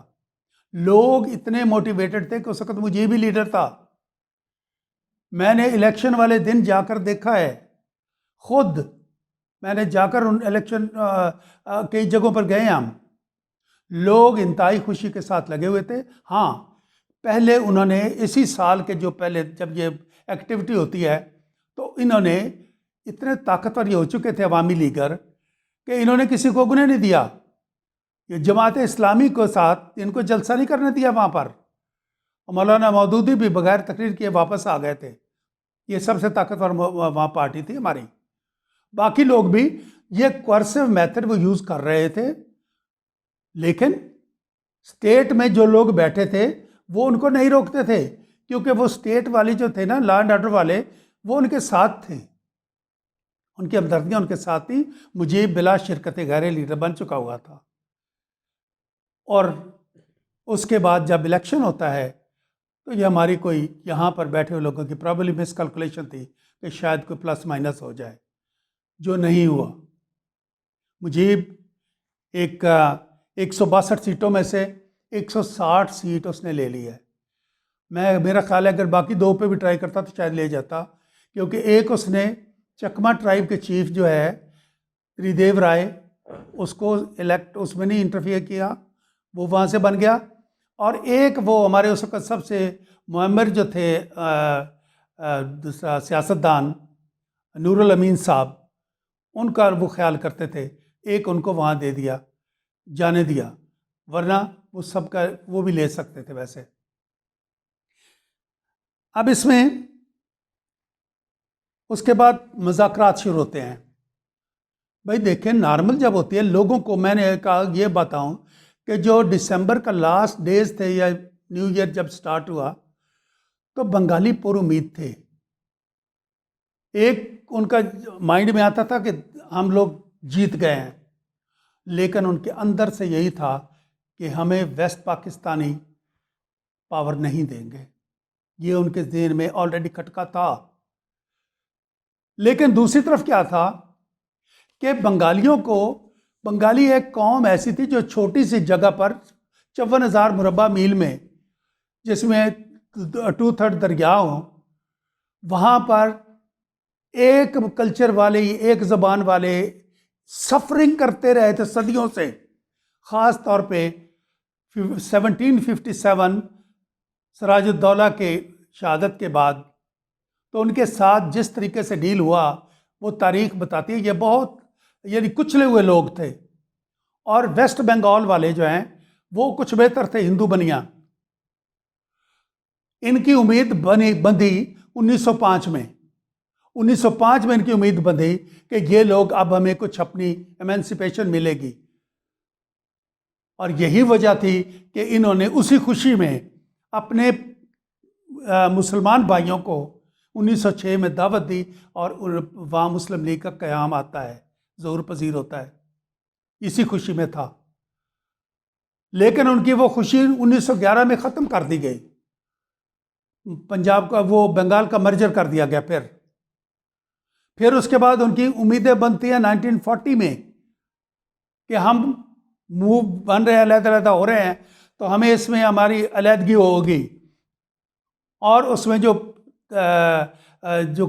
लोग इतने मोटिवेटेड थे कि उस वक़्त मुझे भी लीडर था। मैंने इलेक्शन वाले दिन जाकर देखा है, खुद मैंने जाकर उन इलेक्शन कई जगहों पर गए हम, लोग इंतहाई खुशी के साथ लगे हुए थे। हाँ, पहले उन्होंने इसी साल के जो पहले जब ये एक्टिविटी होती है, तो इन्होंने इतने ताकतवर ये हो चुके थे अवामी लीगर कि इन्होंने किसी को उगने नहीं दिया। ये जमात इस्लामी के साथ इनको जलसा नहीं करने दिया वहाँ पर। मौलाना मौदूदी भी बगैर तकरीर किए वापस आ गए थे। ये सबसे ताकतवर वहाँ पार्टी थी हमारी। बाकी लोग भी ये कोर्सिव मेथड वो यूज़ कर रहे थे, लेकिन स्टेट में जो लोग बैठे थे वो उनको नहीं रोकते थे, क्योंकि वो स्टेट वाले जो थे ना, लॉ एंड ऑर्डर वाले, वो उनके साथ थे। उनकी हमदर्दियाँ उनके साथ थी। मुजीब बिला शिरकत गैर लीडर बन चुका हुआ था, और उसके बाद जब इलेक्शन होता है तो ये हमारी कोई यहाँ पर बैठे हुए लोगों की प्रॉब्ली मिसकैलकुलेशन थी कि शायद कोई प्लस माइनस हो जाए, जो नहीं हुआ। मुजीब एक 162 सीटों में से 160 सीट उसने ले ली है। मेरा ख्याल है अगर बाकी 2 पे भी ट्राई करता तो शायद ले जाता, क्योंकि एक उसने चकमा ट्राइब के चीफ जो है त्रिदेव राय, उसको इलेक्ट उसमें नहीं इंटरफियर किया, वो वहाँ से बन गया। और एक वो हमारे उस वक्त सबसे मुअम्मर जो थे दूसरा सियासतदान नूरुल अमीन साहब, उनका वो ख्याल करते थे, एक उनको वहाँ दे दिया, जाने दिया, वरना वो सबका वो भी ले सकते थे वैसे। अब इसमें उसके बाद मुज़ाकरात शुरू होते हैं। भाई देखें, नॉर्मल जब होती है लोगों को, मैंने कहा ये बताऊं कि जो दिसंबर का लास्ट डेज थे या न्यू ईयर जब स्टार्ट हुआ तो बंगाली पुर उम्मीद थे। एक उनका माइंड में आता था कि हम लोग जीत गए हैं, लेकिन उनके अंदर से यही था कि हमें वेस्ट पाकिस्तानी पावर नहीं देंगे, ये उनके ज़हन में ऑलरेडी खटका था। लेकिन दूसरी तरफ क्या था कि बंगाली एक कौम ऐसी थी जो छोटी सी जगह पर 54,000 मुरब्बा मील में, जिसमें 2/3 दरिया हो, वहाँ पर एक कल्चर वाले, एक ज़बान वाले सफरिंग करते रहे थे सदियों से। ख़ास तौर पे 1757 सिराजुद्दौला के शहादत के बाद तो उनके साथ जिस तरीके से डील हुआ वो तारीख बताती है। ये बहुत यानी कुचले हुए लोग थे, और वेस्ट बंगाल वाले जो हैं वो कुछ बेहतर थे, हिंदू बनिया। इनकी उम्मीद बंधी 1905 में। 1905 में इनकी उम्मीद बंधी कि ये लोग अब हमें कुछ अपनी एमेंसिपेशन मिलेगी, और यही वजह थी कि इन्होंने उसी खुशी में अपने मुसलमान भाइयों को 1906 में दावत दी, और वहाँ मुस्लिम लीग का क़याम आता है, ज़हूर पजीर होता है, इसी खुशी में था। लेकिन उनकी वो खुशी 1911 में ख़त्म कर दी गई। पंजाब का वो बंगाल का मर्जर कर दिया गया। फिर उसके बाद उनकी उम्मीदें बनती हैं 1940 में कि हम मूव बन रहे हैं, अलग-अलग हो रहे हैं, तो हमें इसमें हमारी अलहदगी होगी। और उसमें जो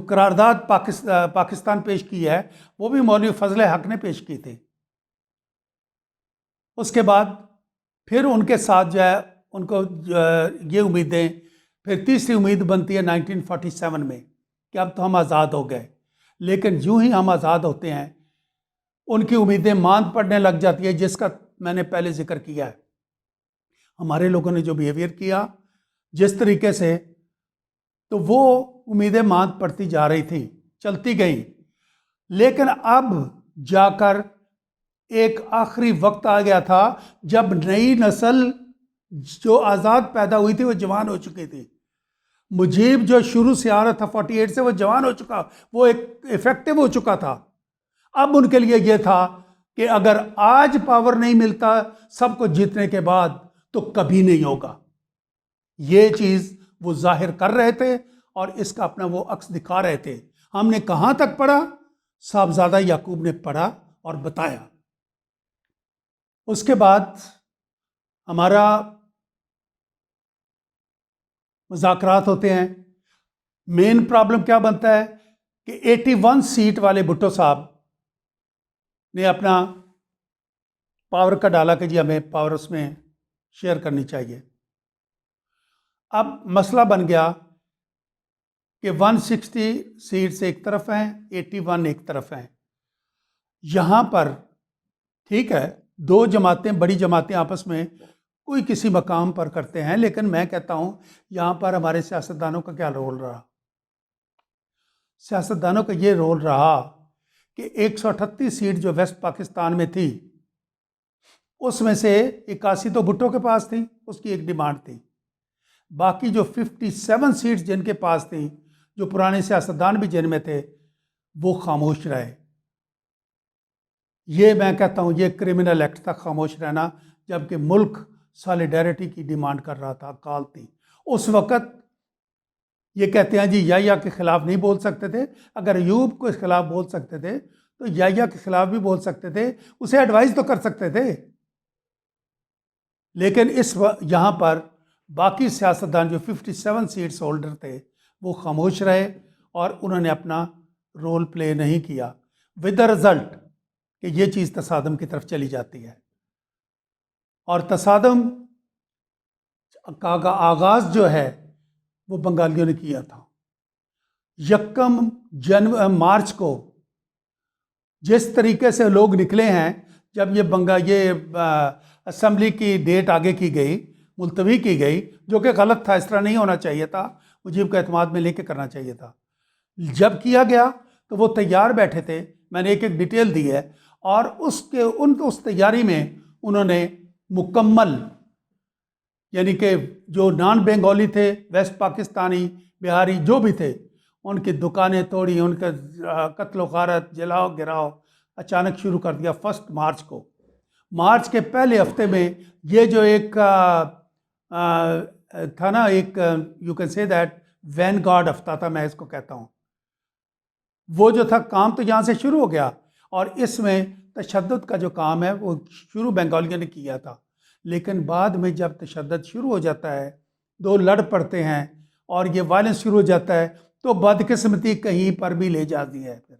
करारदाद पाकिस्तान पेश की है वो भी मौलवी फजल हक ने पेश की थी। उसके बाद फिर उनके साथ जो है उनको ये उम्मीदें, फिर तीसरी उम्मीद बनती है 1947 में कि अब तो हम आज़ाद हो गए। लेकिन यूं ही हम आज़ाद होते हैं उनकी उम्मीदें मांद पड़ने लग जाती है, जिसका मैंने पहले जिक्र किया है। हमारे लोगों ने जो बिहेवियर किया जिस तरीके से, तो वो उम्मीदें मांद पड़ती जा रही थी, चलती गई। लेकिन अब जाकर एक आखिरी वक्त आ गया था जब नई नस्ल जो आज़ाद पैदा हुई थी वो जवान हो चुकी थी। मुजीब जो शुरू से आ रहा था 48 से, वो जवान हो चुका, वो एक इफेक्टिव हो चुका था। अब उनके लिए ये था कि अगर आज पावर नहीं मिलता सबको जीतने के बाद तो कभी नहीं होगा। ये चीज़ वो जाहिर कर रहे थे और इसका अपना वो अक्स दिखा रहे थे। हमने कहाँ तक पढ़ा, साहबजादा याकूब ने पढ़ा और बताया। उसके बाद हमारा मुज़ाकरात होते हैं। मेन प्रॉब्लम क्या बनता है कि 81 सीट वाले भुट्टो साहब ने अपना पावर का डाला कि जी हमें पावर उसमें शेयर करनी चाहिए। अब मसला बन गया कि 160 सीट्स एक तरफ हैं, 81 एक तरफ हैं। यहाँ पर ठीक है, दो जमातें, बड़ी जमातें आपस में कोई किसी मकाम पर करते हैं, लेकिन मैं कहता हूँ यहाँ पर हमारे सियासतदानों का क्या रोल रहा। सियासतदानों का ये रोल रहा कि 138 सीट जो वेस्ट पाकिस्तान में थी उसमें से 81 तो भुट्टो के पास थी, उसकी एक डिमांड थी। बाकी जो 57 सीट्स जिनके पास थी, जो पुराने सियासतदान भी जिनमें थे, वो खामोश रहे। ये मैं कहता हूँ ये क्रिमिनल एक्ट था, खामोश रहना, जबकि मुल्क सॉलिडारिटी की डिमांड कर रहा था, अकाल थी उस वक़्त। ये कहते हैं जी याह्या के ख़िलाफ़ नहीं बोल सकते थे, अगर अयूब के ख़िलाफ़ बोल सकते थे तो याह्या के ख़िलाफ़ भी बोल सकते थे, उसे एडवाइस तो कर सकते थे। लेकिन यहाँ पर बाकी सियासतदान जो 57 सीट्स होल्डर थे वो खामोश रहे और उन्होंने अपना रोल प्ले नहीं किया, विद द रिज़ल्ट कि ये चीज़ तसादम की तरफ चली जाती है। और तसादम का आगाज़ जो है वो बंगालियों ने किया था। 1 मार्च को जिस तरीके से लोग निकले हैं, जब ये असेंबली की डेट आगे की गई, मुलतवी की गई, जो कि गलत था, इस तरह नहीं होना चाहिए था, मुजीब का एतमाद में लेके करना चाहिए था। जब किया गया तो वो तैयार बैठे थे, मैंने एक एक डिटेल दी है, और उस तैयारी में उन्होंने मुकम्मल, यानी कि जो नॉन बंगाली थे, वेस्ट पाकिस्तानी, बिहारी जो भी थे, उनकी दुकानें तोड़ी, उनका कत्ल गारत, जलाओ गिराओ अचानक शुरू कर दिया 1 मार्च को। मार्च के पहले हफ्ते में ये जो एक था ना, एक you can say that Vanguard हफ्ता था, मैं इसको कहता हूँ, वो जो था काम तो यहाँ से शुरू हो गया, और इसमें तशद्दुद का जो काम है वो शुरू बंगालियों ने किया था। लेकिन बाद में जब तशद्दुद शुरू हो जाता है, दो लड़ पड़ते हैं और ये वायलेंस शुरू हो जाता है, तो बदकिस्मती कहीं पर भी ले जाती है, फिर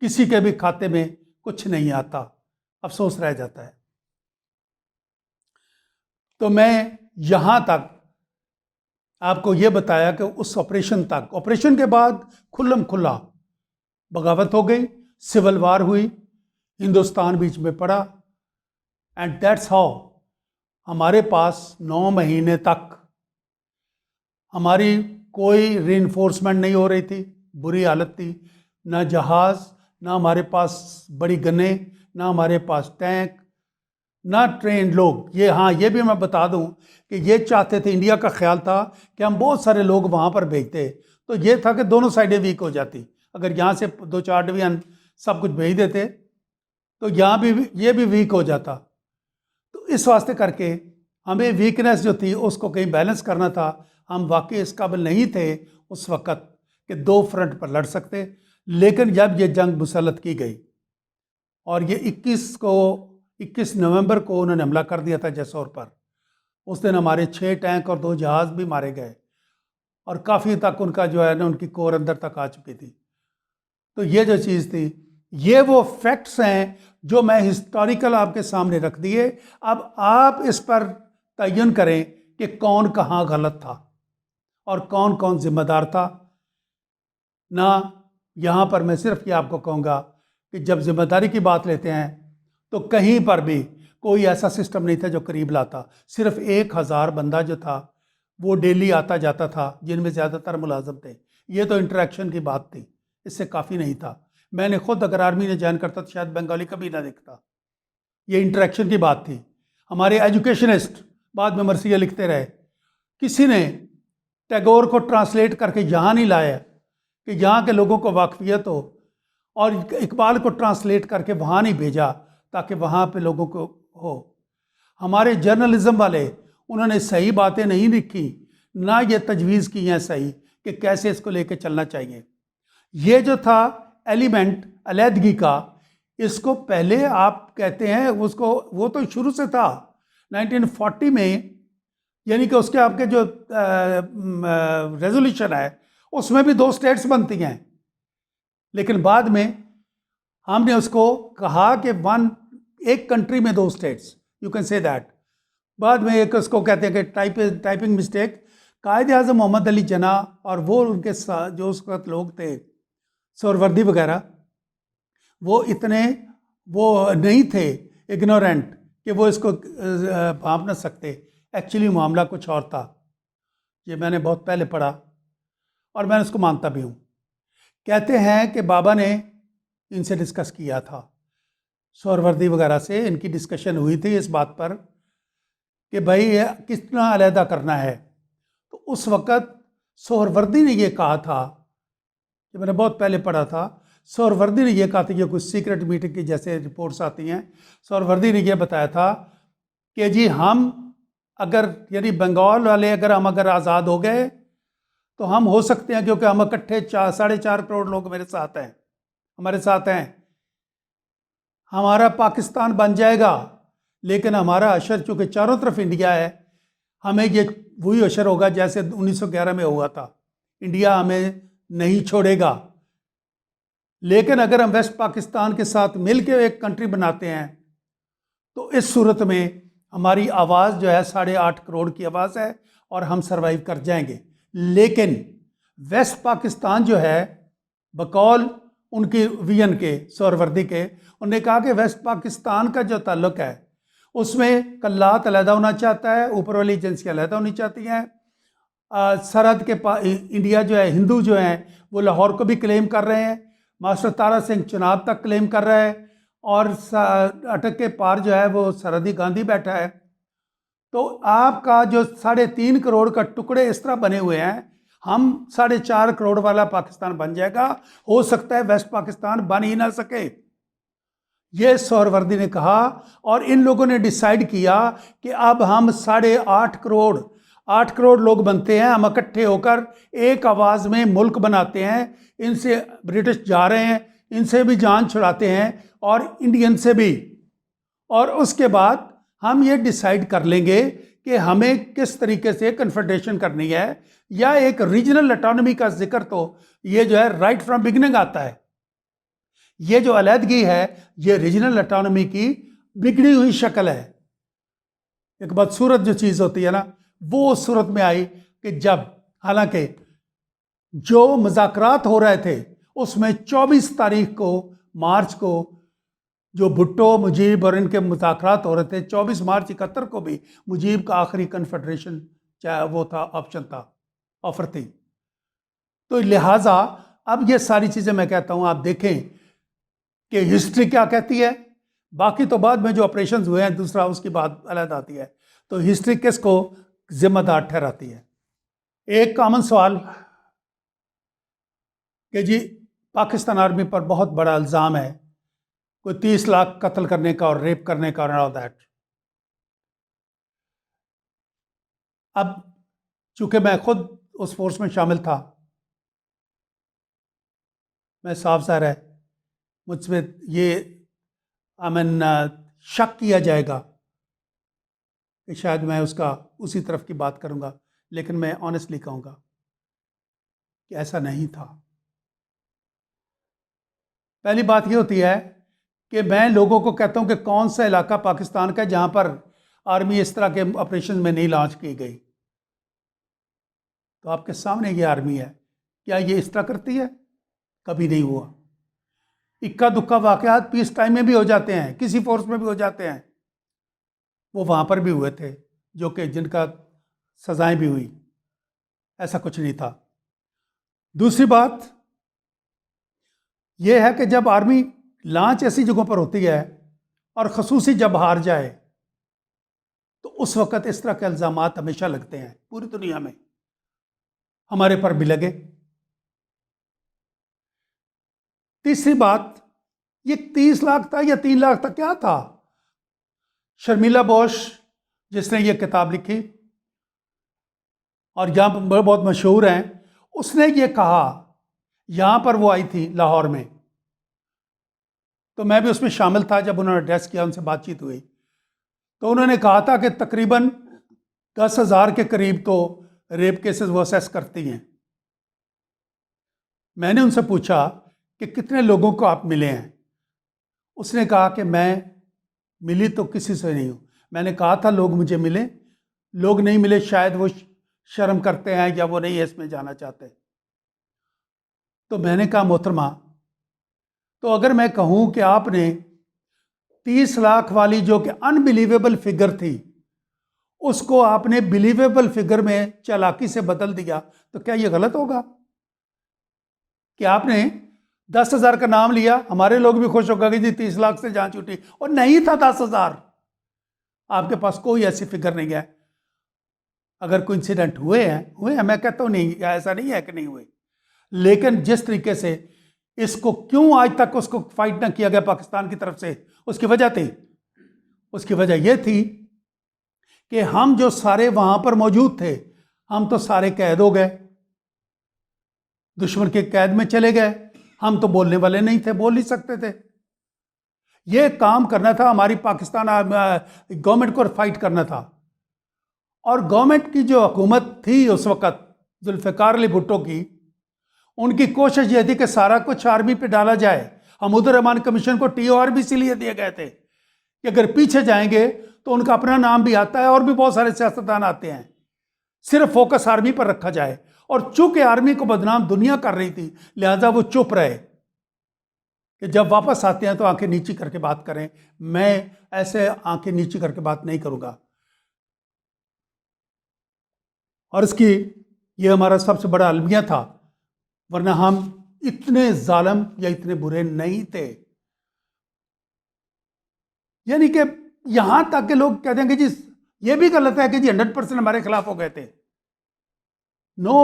किसी के भी खाते में कुछ नहीं आता, अफसोस रह जाता है। तो मैं यहाँ तक आपको ये बताया कि उस ऑपरेशन तक, ऑपरेशन के बाद खुल्लम खुल्ला बगावत हो गई, सिविल वार हुई, हिंदुस्तान बीच में पड़ा, एंड दैट्स हाउ हमारे पास 9 महीने तक हमारी कोई रीइंफोर्समेंट नहीं हो रही थी, बुरी हालत थी, ना जहाज़, ना हमारे पास बड़ी गनें, ना हमारे पास टैंक, ना ट्रेन लोग। ये भी मैं बता दूं कि ये चाहते थे, इंडिया का ख्याल था कि हम बहुत सारे लोग वहाँ पर भेजते, तो ये था कि दोनों साइडें वीक हो जाती। अगर यहाँ से 2-4 डिवीजन सब कुछ भेज देते तो यहाँ भी ये भी वीक हो जाता। तो इस वास्ते करके हमें वीकनेस जो थी उसको कहीं बैलेंस करना था। हम वाकई इस काबिल नहीं थे उस वक़्त कि 2 फ्रंट पर लड़ सकते। लेकिन जब ये जंग मुसल्लत की गई और ये 21 नवंबर को उन्होंने हमला कर दिया था जसौर पर, उस दिन हमारे 6 टैंक और 2 जहाज़ भी मारे गए, और काफ़ी तक उनका जो है ना, उनकी कोर अंदर तक आ चुकी थी। तो ये जो चीज़ थी, ये वो फैक्ट्स हैं जो मैं हिस्टोरिकल आपके सामने रख दिए। अब आप इस पर तयन करें कि कौन कहाँ गलत था और कौन कौन जिम्मेदार था ना। यहाँ पर मैं सिर्फ ये आपको कहूँगा कि जब जिम्मेदारी की बात लेते हैं तो कहीं पर भी कोई ऐसा सिस्टम नहीं था जो करीब लाता। सिर्फ 1000 बंदा जो था वो डेली आता जाता था, जिनमें ज़्यादातर मुलाजम थे। ये तो इंटरेक्शन की बात थी, इससे काफ़ी नहीं था। मैंने खुद अगर आर्मी ने ज्वाइन करता तो शायद बंगाली कभी ना देखता। ये इंटरेक्शन की बात थी। हमारे एजुकेशनिस्ट बाद में मरसिया लिखते रहे, किसी ने टैगोर को ट्रांसलेट करके यहाँ नहीं लाया कि यहाँ के लोगों को वाकफियत हो, और इकबाल को ट्रांसलेट करके वहाँ नहीं भेजा ताकि वहाँ पे लोगों को हो। हमारे जर्नलिज्म वाले, उन्होंने सही बातें नहीं लिखी, ना ये तजवीज़ की हैं सही कि कैसे इसको लेके चलना चाहिए। ये जो था एलिमेंट अलहदगी का, इसको पहले आप कहते हैं उसको, वो तो शुरू से था 1940 में, यानी कि उसके आपके जो रेजोल्यूशन है उसमें भी 2 स्टेट्स बनती हैं। लेकिन बाद में हमने उसको कहा कि एक कंट्री में 2 states, you can say that. बाद में एक उसको कहते हैं कि टाइपिंग मिस्टेक। कायद आज़म मोहम्मद अली जना और वो उनके साथ जो उस वक्त लोग थे, सोहरवर्दी वगैरह, वो इतने वो नहीं थे इग्नोरेंट कि वो इसको भांप ना सकते। एक्चुअली मामला कुछ और था। ये मैंने बहुत पहले पढ़ा और मैंने उसको मानता भी हूँ। कहते हैं कि बाबा ने इनसे डिस्कस किया था, सोहरवर्दी वगैरह से इनकी डिस्कशन हुई थी इस बात पर कि भाई कितना अलहदा करना है। तो उस वक़्त सोहरवर्दी ने ये कहा था ये मैंने बहुत पहले पढ़ा था। सोहरावर्दी ने यह कहा था, ये कुछ सीक्रेट मीटिंग की जैसे रिपोर्ट्स आती हैं, सोहरावर्दी ने यह बताया था कि जी हम अगर यानी बंगाल वाले अगर आज़ाद हो गए तो हम हो सकते हैं, क्योंकि हम इकट्ठे 4.5 करोड़ लोग मेरे साथ हैं, हमारे साथ हैं, हमारा पाकिस्तान बन जाएगा। लेकिन हमारा अशर चूँकि चारों तरफ इंडिया है, हमें ये वही अशर होगा जैसे 1911 में हुआ था, इंडिया हमें नहीं छोड़ेगा। लेकिन अगर हम वेस्ट पाकिस्तान के साथ मिलकर एक कंट्री बनाते हैं तो इस सूरत में हमारी आवाज़ जो है 8.5 करोड़ की आवाज़ है और हम सरवाइव कर जाएंगे। लेकिन वेस्ट पाकिस्तान जो है, बकौल उनकी विजन के, सोहरावर्दी के, उन्होंने कहा कि वेस्ट पाकिस्तान का जो ताल्लुक है उसमें कल्लात अलहदा होना चाहता है, ऊपर वाली एजेंसियाँ अलहदा होनी चाहती हैं। सरहद के इंडिया जो है, हिंदू जो हैं वो लाहौर को भी क्लेम कर रहे हैं, मास्टर तारा सिंह चुनाव तक क्लेम कर रहा है, और अटक के पार जो है वो सरहदी गांधी बैठा है। तो आपका जो 3.5 करोड़ का टुकड़े इस तरह बने हुए हैं, हम 4.5 करोड़ वाला पाकिस्तान बन जाएगा, हो सकता है वेस्ट पाकिस्तान बन ही ना सके। ये सोहरावर्दी ने कहा, और इन लोगों ने डिसाइड किया कि अब हम 8 करोड़ लोग बनते हैं, हम इकट्ठे होकर एक आवाज़ में मुल्क बनाते हैं। इनसे ब्रिटिश जा रहे हैं, इनसे भी जान छुड़ाते हैं और इंडियन से भी, और उसके बाद हम ये डिसाइड कर लेंगे कि हमें किस तरीके से कन्फेडरेशन करनी है, या एक रीजनल ऑटोनॉमी का जिक्र तो ये जो है राइट फ्रॉम बिगिनिंग आता है। ये जो अलहदगी है ये रीजनल ऑटोनॉमी की बिगड़ी हुई शक्ल है। एक बदसूरत जो चीज़ होती है ना, वो उस सूरत में आई कि जब, हालांकि जो मुज़ाकरात हो रहे थे उसमें 24 तारीख को, मार्च को, जो भुट्टो, मुजीब और इनके मुज़ाकरात हो रहे थे, 24 मार्च 71 को भी मुजीब का आखिरी कन्फेडरेशन चाहे वो था, ऑप्शन था, ऑफर थी। तो लिहाजा अब ये सारी चीज़ें मैं कहता हूँ आप देखें कि हिस्ट्री क्या कहती है। बाकी तो बाद में जो ऑपरेशंस हुए हैं दूसरा, उसकी बात अलग आती है। तो हिस्ट्री किसको जिम्मेदार ठहराती है? एक कॉमन सवाल कि जी पाकिस्तान आर्मी पर बहुत बड़ा इल्ज़ाम है, कोई 30 लाख कत्ल करने का और रेप करने का और ऑल दैट। अब चूंकि मैं खुद उस फोर्स में शामिल था, मैं साफ ज़ाहिर है मुझसे ये शक किया जाएगा कि शायद मैं उसका उसी तरफ की बात करूंगा, लेकिन मैं ऑनेस्टली कहूँगा कि ऐसा नहीं था। पहली बात ये होती है कि मैं लोगों को कहता हूँ कि कौन सा इलाका पाकिस्तान का है जहाँ पर आर्मी इस तरह के ऑपरेशन में नहीं लॉन्च की गई, तो आपके सामने ये आर्मी है। क्या ये इस तरह करती है? कभी नहीं हुआ। इक्का दुक्का वाक़यात पीस टाइम में भी हो जाते हैं, किसी फोर्स में भी हो जाते हैं, वो वहाँ पर भी हुए थे जो कि जिनका सज़ाएं भी हुई, ऐसा कुछ नहीं था। दूसरी बात यह है कि जब आर्मी लॉन्च ऐसी जगहों पर होती है और ख़ुसूसी जब हार जाए तो उस वक़्त इस तरह के इल्ज़ामात हमेशा लगते हैं, पूरी दुनिया में, हमारे पर भी लगे। तीसरी बात, ये 30 लाख था या 3 लाख था, क्या था? शर्मिला बोश जिसने ये किताब लिखी और यहाँ पर बहुत मशहूर हैं, उसने ये कहा, यहाँ पर वो आई थी लाहौर में, तो मैं भी उसमें शामिल था जब उन्होंने एड्रेस किया, उनसे बातचीत हुई, तो उन्होंने कहा था कि तकरीबन 10,000 के करीब तो रेप केसेस वो असेस करती हैं। मैंने उनसे पूछा कि कितने लोगों को आप मिले हैं? उसने कहा कि मैं मिली तो किसी से नहीं हूँ। मैंने कहा था लोग मुझे मिले, लोग नहीं मिले, शायद वो शर्म करते हैं या वो नहीं इसमें जाना चाहते। तो मैंने कहा मोहतरमा, तो अगर मैं कहूँ कि आपने 30 लाख वाली जो कि अनबिलीवेबल फिगर थी उसको आपने बिलीवेबल फिगर में चालाकी से बदल दिया, तो क्या ये गलत होगा? कि आपने 10,000 का नाम लिया, हमारे लोग भी खुश होगा कि जी 30 लाख से जान छूटी, और नहीं था 10,000, आपके पास कोई ऐसी फिगर नहीं है। अगर कोई इंसिडेंट हुए हैं, मैं कहता हूँ नहीं, ऐसा नहीं है कि नहीं हुए, लेकिन जिस तरीके से इसको क्यों आज तक उसको फाइट ना किया गया पाकिस्तान की तरफ से, उसकी वजह थी, उसकी वजह यह थी कि हम जो सारे वहां पर मौजूद थे, हम तो सारे कैद हो गए, दुश्मन के कैद में चले गए। हम तो बोलने वाले नहीं थे, बोल नहीं सकते थे। यह काम करना था, हमारी पाकिस्तान गवर्नमेंट को फाइट करना था। और गवर्नमेंट की जो हुकूमत थी उस वक्त जुल्फ़िकार अली भुट्टो की, उनकी कोशिश यह थी कि सारा कुछ आर्मी पे डाला जाए। हमूदुर रहमान कमीशन को TOR भी इसीलिए दिए गए थे कि अगर पीछे जाएंगे तो उनका अपना नाम भी आता है और भी बहुत सारे सियासतदान आते हैं, सिर्फ फोकस आर्मी पर रखा जाए। और चूंकि आर्मी को बदनाम दुनिया कर रही थी, लिहाजा वो चुप रहे कि जब वापस आते हैं तो आंखें नीची करके बात करें। मैं ऐसे आंखें नीची करके बात नहीं करूंगा। और इसकी ये हमारा सबसे बड़ा अलमिया था, वरना हम इतने जालिम या इतने बुरे नहीं थे। यानी कि यहां तक के लोग कहते हैं कि जी ये भी गलत है कि जी 100% हमारे खिलाफ हो गए थे। नो,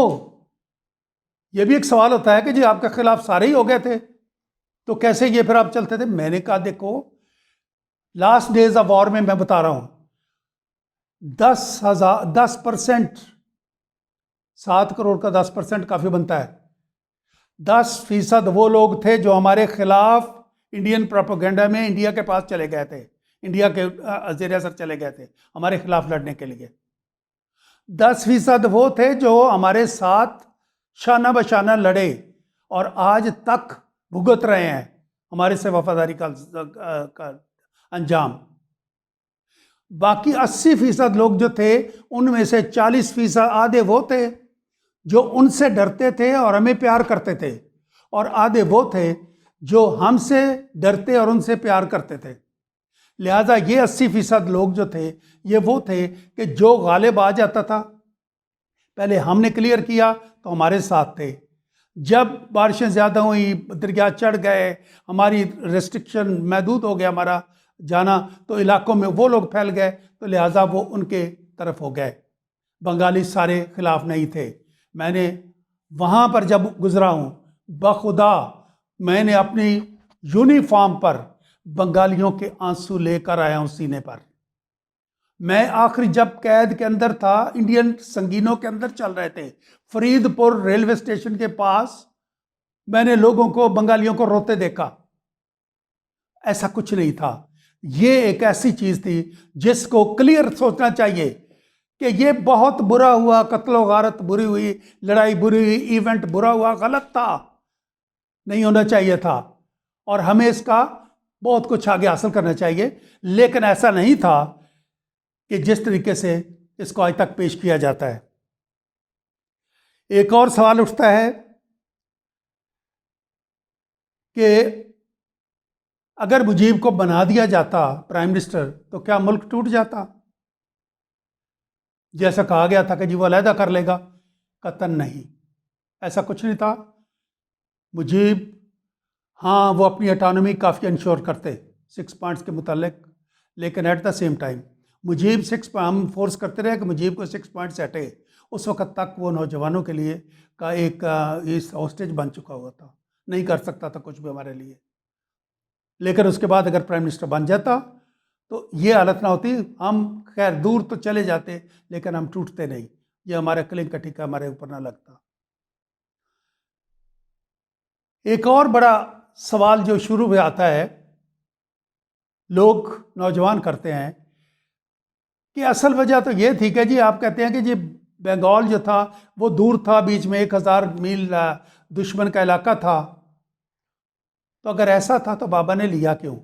ये भी एक सवाल होता है कि जी आपके खिलाफ सारे ही हो गए थे, तो कैसे ये फिर आप चलते थे? मैंने कहा देखो, लास्ट डेज ऑफ वॉर में मैं बता रहा हूं, 10% 7 करोड़ का 10% काफी बनता है। 10% वो लोग थे जो हमारे खिलाफ इंडियन प्रोपेगेंडा में इंडिया के पास चले गए थे, इंडिया के ज़ेर असर चले गए थे हमारे खिलाफ लड़ने के लिए। 10% वो थे जो हमारे साथ शाना बशाना लड़े और आज तक भुगत रहे हैं हमारे से वफादारी का अंजाम। बाकी 80% लोग जो थे, उनमें से 40% आधे वो थे जो उनसे डरते थे और हमें प्यार करते थे, और आधे वो थे जो हमसे डरते और उनसे प्यार करते थे। लिहाजा ये 80% लोग जो थे, ये वो थे कि जो गालिब आ जाता था, पहले हमने क्लियर किया तो हमारे साथ थे। जब बारिशें ज़्यादा हुई, दरिया चढ़ गए, हमारी रिस्ट्रिक्शन महदूद हो गया हमारा जाना, तो इलाकों में वो लोग फैल गए, तो लिहाजा वो उनके तरफ हो गए। बंगाली सारे खिलाफ नहीं थे। मैंने वहाँ पर जब गुजरा हूँ, बखुदा मैंने अपनी यूनिफॉर्म पर बंगालियों के आंसू लेकर आया हूँ सीने पर। मैं आखिरी जब कैद के अंदर था, इंडियन संगीनों के अंदर चल रहे थे, फरीदपुर रेलवे स्टेशन के पास मैंने लोगों को, बंगालियों को रोते देखा। ऐसा कुछ नहीं था। ये एक ऐसी चीज थी जिसको क्लियर सोचना चाहिए कि ये बहुत बुरा हुआ, कत्लो गारत बुरी हुई, लड़ाई बुरी हुई, इवेंट बुरा हुआ, गलत था, नहीं होना चाहिए था, और हमें इसका बहुत कुछ आगे हासिल करना चाहिए। लेकिन ऐसा नहीं था कि जिस तरीके से इसको आज तक पेश किया जाता है। एक और सवाल उठता है कि अगर मुजीब को बना दिया जाता प्राइम मिनिस्टर तो क्या मुल्क टूट जाता? जैसा कहा गया था कि जी वो अलहदा कर लेगा, कतन नहीं, ऐसा कुछ नहीं था। मुजीब, हाँ, वो अपनी ऑटोनॉमी काफ़ी इंश्योर करते 6 पॉइंट्स के मुतालिक, लेकिन at the same time Mujib हम फोर्स करते रहे कि मुजीब को 6 पॉइंट्स हटे। उस वक्त तक वो नौजवानों के लिए का एक हॉस्टेज बन चुका हुआ था, नहीं कर सकता था कुछ भी हमारे लिए। लेकिन उसके बाद अगर प्राइम मिनिस्टर बन जाता तो ये हालत ना होती। हम खैर दूर तो चले जाते, लेकिन हम टूटते नहीं। ये हमारे कलिंग का टीका हमारे ऊपर ना लगता। एक और बड़ा सवाल जो शुरू में आता है, लोग नौजवान करते हैं कि असल वजह तो ये थी कि जी आप कहते हैं कि जी बंगाल जो था वो दूर था, बीच में 1000 मील दुश्मन का इलाका था, तो अगर ऐसा था तो बाबा ने लिया क्यों?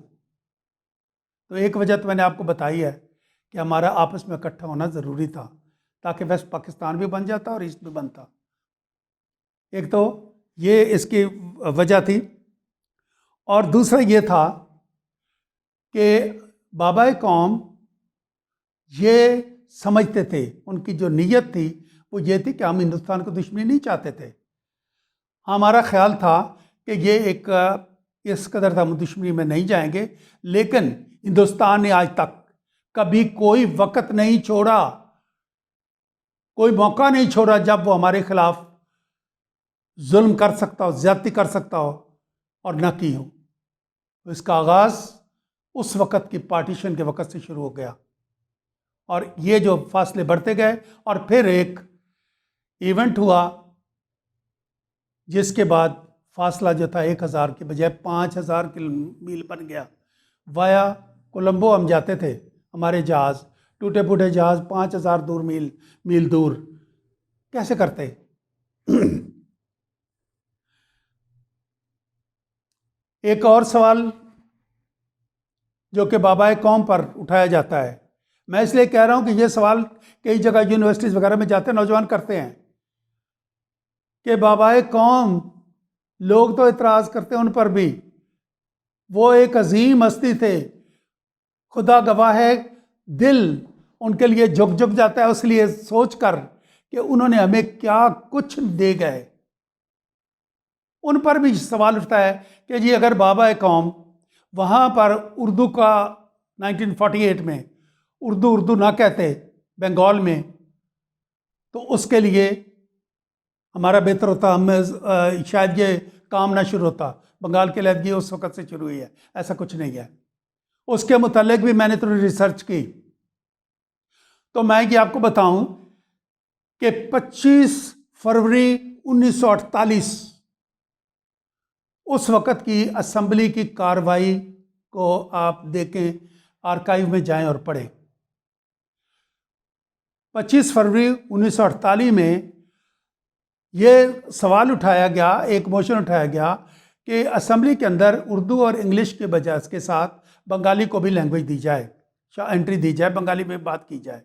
तो एक वजह तो मैंने आपको बताई है कि हमारा आपस में इकट्ठा होना ज़रूरी था, ताकि वेस्ट पाकिस्तान भी बन जाता और ईस्ट भी बनता। एक तो ये इसकी वजह थी, और दूसरा ये था कि बाबा कौम ये समझते थे, उनकी जो नीयत थी वो ये थी कि हम हिंदुस्तान को दुश्मनी नहीं चाहते थे। हमारा ख्याल था कि ये एक इस कदर हम दुश्मनी में नहीं जाएंगे, लेकिन हिंदुस्तान ने आज तक कभी कोई वक्त नहीं छोड़ा, कोई मौका नहीं छोड़ा जब वो हमारे खिलाफ जुल्म कर सकता हो, ज्यादती कर सकता हो और ना की हो। तो इसका आगाज़ उस वक़्त की पार्टीशन के वक़्त से शुरू हो गया और ये जो फासले बढ़ते गए और फिर एक इवेंट हुआ जिसके बाद फासला जो था 1000 के बजाय 5000 मील बन गया। वाया कोलंबो हम जाते थे, हमारे जहाज़, टूटे फूटे जहाज़ 5000 मील दूर कैसे करते। एक और सवाल जो कि बाबाए कौम पर उठाया जाता है, मैं इसलिए कह रहा हूं कि यह सवाल कई जगह यूनिवर्सिटीज़ वगैरह में जाते नौजवान करते हैं कि बाबाए कौम, लोग तो इतराज़ करते हैं उन पर भी, वो एक अजीम हस्ती थे, खुदा गवाह है दिल उनके लिए झुक झुक जाता है उसलिए सोचकर कि उन्होंने हमें क्या कुछ दे गए। उन पर भी सवाल उठता है कि जी अगर बाबाए कौम वहाँ पर उर्दू का 1948 में उर्दू ना कहते बंगाल में, तो उसके लिए हमारा बेहतर होता, हमें शायद ये काम ना शुरू होता। बंगाल की अलहदगी उस वक़्त से शुरू हुई है, ऐसा कुछ नहीं है। उसके मुतालिक भी मैंने थोड़ी रिसर्च की, तो मैं ये आपको बताऊं कि 25 फरवरी 1948 उस वक़्त की असेंबली की कार्रवाई को आप देखें, आर्काइव में जाएं और पढ़ें। 25 फरवरी 1948 में ये सवाल उठाया गया, एक मोशन उठाया गया कि असेंबली के अंदर उर्दू और इंग्लिश के बजाय के साथ बंगाली को भी लैंग्वेज दी जाए, एंट्री दी जाए, बंगाली में बात की जाए।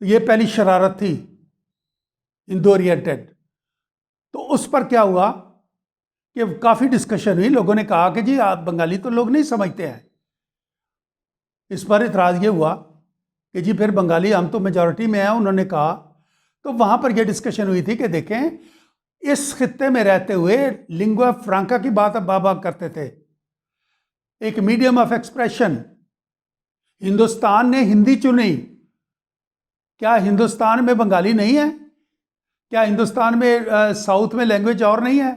ये पहली शरारत थी हिंदू ओरिएंटेड। तो उस पर क्या हुआ कि काफ़ी डिस्कशन हुई, लोगों ने कहा कि जी आप बंगाली तो लोग नहीं समझते हैं। इस पर इतराज़ ये हुआ कि जी फिर बंगाली हम तो मेजॉरिटी में हैं, उन्होंने कहा। तो वहाँ पर यह डिस्कशन हुई थी कि देखें, इस खित्ते में रहते हुए लिंगुआ फ्रांका की बात अब बाबा करते थे, एक मीडियम ऑफ एक्सप्रेशन। हिंदुस्तान ने हिंदी चुनी, क्या हिंदुस्तान में बंगाली नहीं है? क्या हिंदुस्तान में साउथ में लैंग्वेज और नहीं है?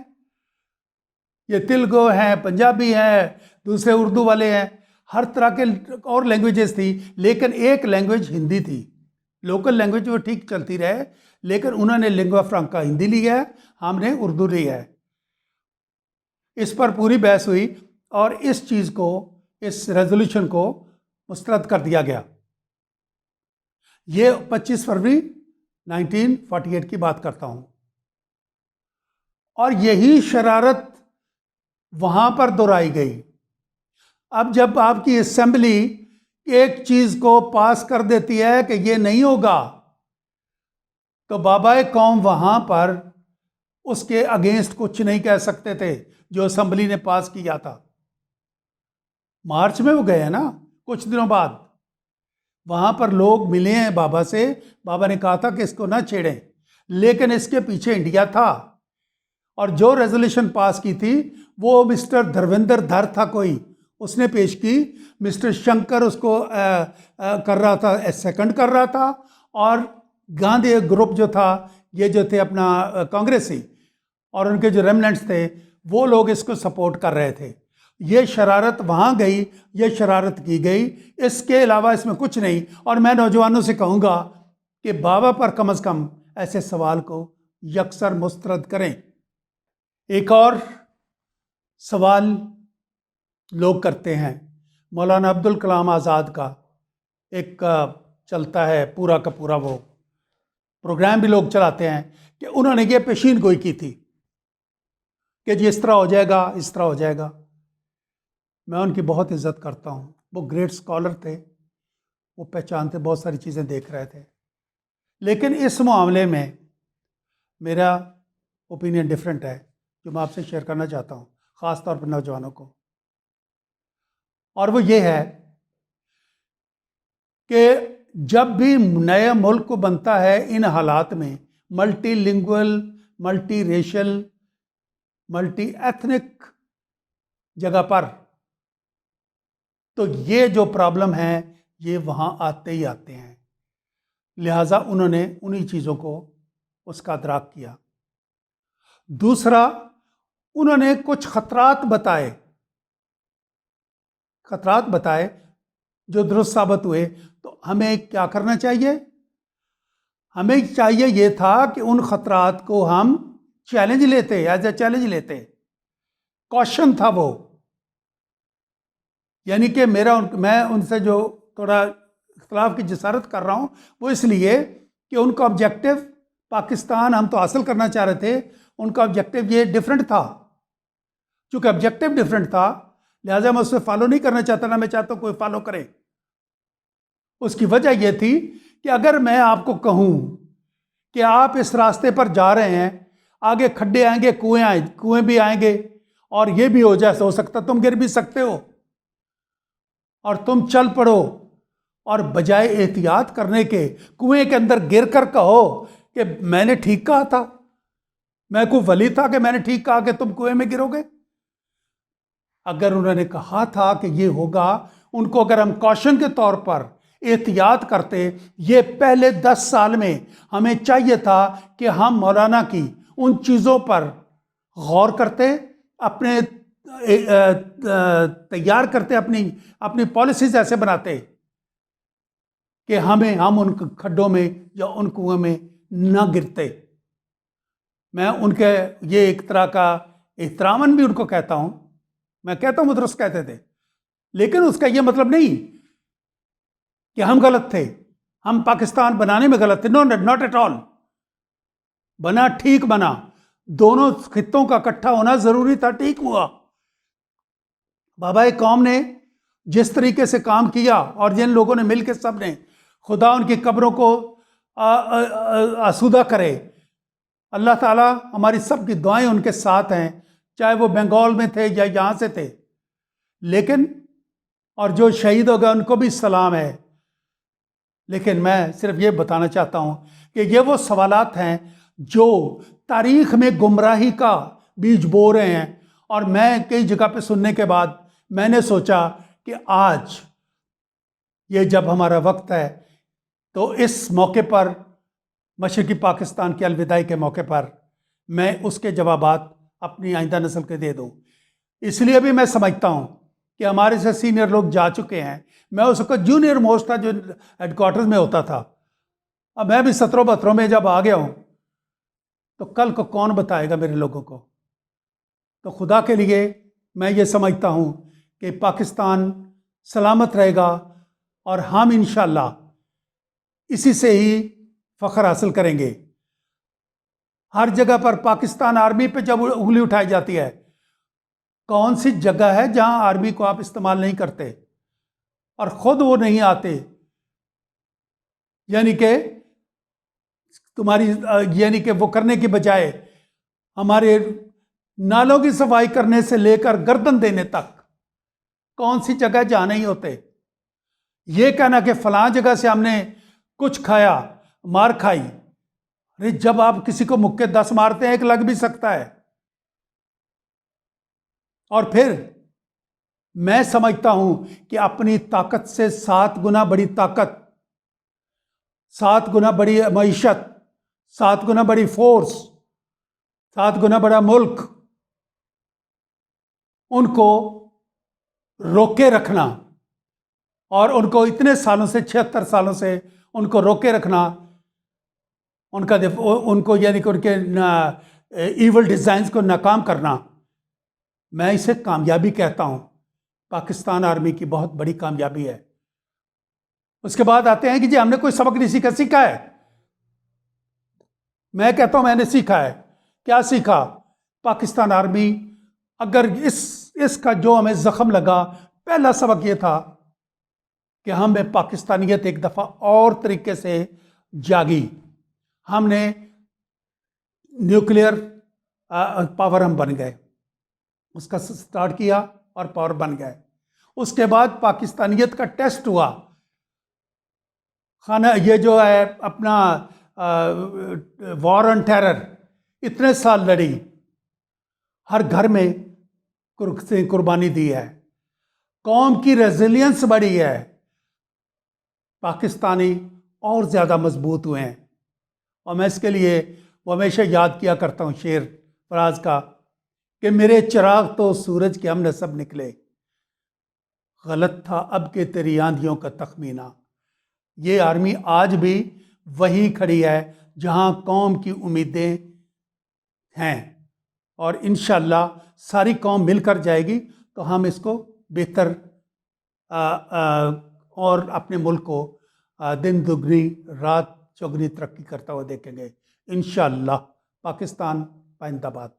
ये तेलुगु हैं, पंजाबी हैं, दूसरे उर्दू वाले हैं, हर तरह के और लैंग्वेजेस थी, लेकिन एक लैंग्वेज हिंदी थी। लोकल लैंग्वेज वो ठीक चलती रहे, लेकिन उन्होंने लिंगुआ फ्रांका हिंदी लिया है, हमने उर्दू लिया है। इस पर पूरी बहस हुई और इस चीज़ को, इस रेजोल्यूशन को मुस्तरद कर दिया गया। ये 25 फरवरी 1948 की बात करता हूं। और यही शरारत वहां पर दोहराई गई। अब जब आपकी असेंबली एक चीज को पास कर देती है कि ये नहीं होगा, तो बाबाए कौम वहां पर उसके अगेंस्ट कुछ नहीं कह सकते थे जो असेंबली ने पास किया था। मार्च में वो गए हैं ना, कुछ दिनों बाद वहां पर लोग मिले हैं बाबा से। बाबा ने कहा था कि इसको ना छेड़ें, लेकिन इसके पीछे इंडिया था। और जो रेजोल्यूशन पास की थी वो मिस्टर धर्मेंद्र धर था, कोई उसने पेश की, मिस्टर शंकर उसको कर रहा था, सेकंड कर रहा था, और गांधी ग्रुप जो था, ये जो थे अपना कांग्रेसी और उनके जो रेमनेंट्स थे, वो लोग इसको सपोर्ट कर रहे थे। ये शरारत वहाँ गई, ये शरारत की गई, इसके अलावा इसमें कुछ नहीं। और मैं नौजवानों से कहूँगा कि बाबा पर कम से कम ऐसे सवाल को यकसर मुस्तरद करें। एक और सवाल लोग करते हैं, मौलाना अब्दुल कलाम आज़ाद का एक चलता है पूरा का पूरा, वो प्रोग्राम भी लोग चलाते हैं कि उन्होंने ये पेशीन गोई की थी कि जी इस तरह हो जाएगा, इस तरह हो जाएगा। मैं उनकी बहुत इज़्ज़त करता हूँ, वो ग्रेट स्कॉलर थे, वो पहचानते, बहुत सारी चीज़ें देख रहे थे। लेकिन इस मामले में मेरा ओपिनियन डिफरेंट है, जो मैं आपसे शेयर करना चाहता हूँ, ख़ास तौर पर नौजवानों को। और वो ये है कि जब भी नया मुल्क को बनता है इन हालात में, multilingual, multi racial, multi ethnic जगह पर, तो ये जो प्रॉब्लम है ये वहाँ आते ही आते हैं। लिहाजा उन्होंने उन्हीं चीज़ों को उसका अदराक किया। दूसरा, उन्होंने कुछ खतरात बताए जो दुरुस्त साबित हुए। तो हमें क्या करना चाहिए? हमें चाहिए ये था कि उन खतरात को हम चैलेंज लेते, एज ए चैलेंज लेते। कॉशन था वो, यानी कि मैं उनसे जो थोड़ा इख्तलाफ की जसारत कर रहा हूं वो इसलिए कि उनका ऑब्जेक्टिव पाकिस्तान हम तो हासिल करना चाह रहे थे, उनका ऑब्जेक्टिव ये डिफरेंट था। चूंकि ऑब्जेक्टिव डिफरेंट था, लिहाजा मैं उसे फॉलो नहीं करना चाहता, ना मैं चाहता हूं कोई फॉलो करे। उसकी वजह यह थी कि अगर मैं आपको कहूं कि आप इस रास्ते पर जा रहे हैं, आगे खड्डे आएंगे, कुएं भी आएंगे, और यह भी हो सकता तुम गिर भी सकते हो, और तुम चल पड़ो, और बजाय एहतियात करने के कुएं के अंदर गिर कर कहो कि मैंने ठीक कहा था, मैं कोई वली था कि मैंने ठीक कहा कि तुम कुएं में गिरोगे। अगर उन्होंने कहा था कि ये होगा, उनको अगर हम कॉशन के तौर पर एहतियात करते, ये पहले 10 साल में हमें चाहिए था कि हम मौलाना की उन चीज़ों पर गौर करते, अपने तैयार करते, अपनी पॉलिसीज ऐसे बनाते कि हम उन खड्डों में या उन कुएं में न गिरते। मैं उनके ये एक तरह का एहतरामन भी उनको कहता हूं, मैं कहता हूं वो दुरुस्त कहते थे, लेकिन उसका ये मतलब नहीं कि हम गलत थे, हम पाकिस्तान बनाने में गलत थे। No, not at all. बना, ठीक बना, दोनों खित्तों का इकट्ठा होना जरूरी था, ठीक हुआ। बाबा कौम ने जिस तरीके से काम किया, और जिन लोगों ने मिलकर सब ने, खुदा उनकी कब्रों को आसूदा करे। अल्लाह ताला हमारी सब की दुआएं उनके साथ हैं, चाहे वो बंगाल में थे या यहाँ से थे। लेकिन और जो शहीद हो गए उनको भी सलाम है। लेकिन मैं सिर्फ ये बताना चाहता हूँ कि ये वो सवालात हैं जो तारीख में गुमराही का बीज बो रहे हैं। और मैं कई जगह पे सुनने के बाद मैंने सोचा कि आज ये जब हमारा वक्त है, तो इस मौके पर, मशरक़ी पाकिस्तान की अलविदाई के मौके पर, मैं उसके जवाबात अपनी आइंदा नस्ल के दे दूँ। इसलिए भी मैं समझता हूँ कि हमारे से सीनियर लोग जा चुके हैं। मैं उस वक्त जूनियर मोस्ट था जो हेडक्वार्टर्स में होता था। अब मैं भी 17-72 में जब आ गया हूँ, तो कल को कौन बताएगा मेरे लोगों को? तो खुदा के लिए मैं ये समझता हूँ कि पाकिस्तान सलामत रहेगा, और हम इंशाअल्लाह इसी से ही फ़ख्र हासिल करेंगे। हर जगह पर पाकिस्तान आर्मी पे जब उंगली उठाई जाती है, कौन सी जगह है जहां आर्मी को आप इस्तेमाल नहीं करते और ख़ुद वो नहीं आते? यानी कि वो करने की बजाय हमारे नालों की सफाई करने से लेकर गर्दन देने तक कौन सी जगह जहां नहीं होते? ये कहना कि फलां जगह से हमने कुछ खाया, मार खाई, अरे जब आप किसी को मुक्के 10 मारते हैं, एक लग भी सकता है। और फिर मैं समझता हूं कि अपनी ताकत से 7 गुना बड़ी ताकत, 7 गुना बड़ी मईशत, 7 गुना बड़ी फोर्स, 7 गुना बड़ा मुल्क, उनको रोके रखना, और उनको इतने सालों से, 76 सालों से उनको रोके रखना, उनको यानी कि उनके ईवल डिज़ाइंस को नाकाम करना, मैं इसे कामयाबी कहता हूं। पाकिस्तान आर्मी की बहुत बड़ी कामयाबी है। उसके बाद आते हैं कि जी हमने कोई सबक नहीं सीखा। सीखा है, मैं कहता हूं मैंने सीखा है। क्या सीखा? पाकिस्तान आर्मी, अगर इसका जो हमें जख्म लगा, पहला सबक यह था कि हमें पाकिस्तानियत एक दफ़ा और तरीके से जागी। हमने न्यूक्लियर पावर हम बन गए, उसका स्टार्ट किया और पावर बन गए। उसके बाद पाकिस्तानियत का टेस्ट हुआ। खाना ये जो है अपना वॉर ऑन टेरर, इतने साल लड़ी, हर घर में कुर्बानी दी है, कौम की रेजिलियंस बढ़ी है, पाकिस्तानी और ज़्यादा मजबूत हुए हैं। और मैं इसके लिए वो हमेशा याद किया करता हूँ शेर फराज का कि मेरे चिराग तो सूरज के हमने सब निकले, गलत था अब के तेरी आंधियों का तखमीना। ये आर्मी आज भी वहीं खड़ी है जहां कौम की उम्मीदें हैं, और इंशाअल्लाह सारी कौम मिलकर जाएगी तो हम इसको बेहतर और अपने मुल्क को दिन दुगनी रात चौगनी तरक्की करता हुआ देखेंगे इंशाअल्लाह। पाकिस्तान जिंदाबाद।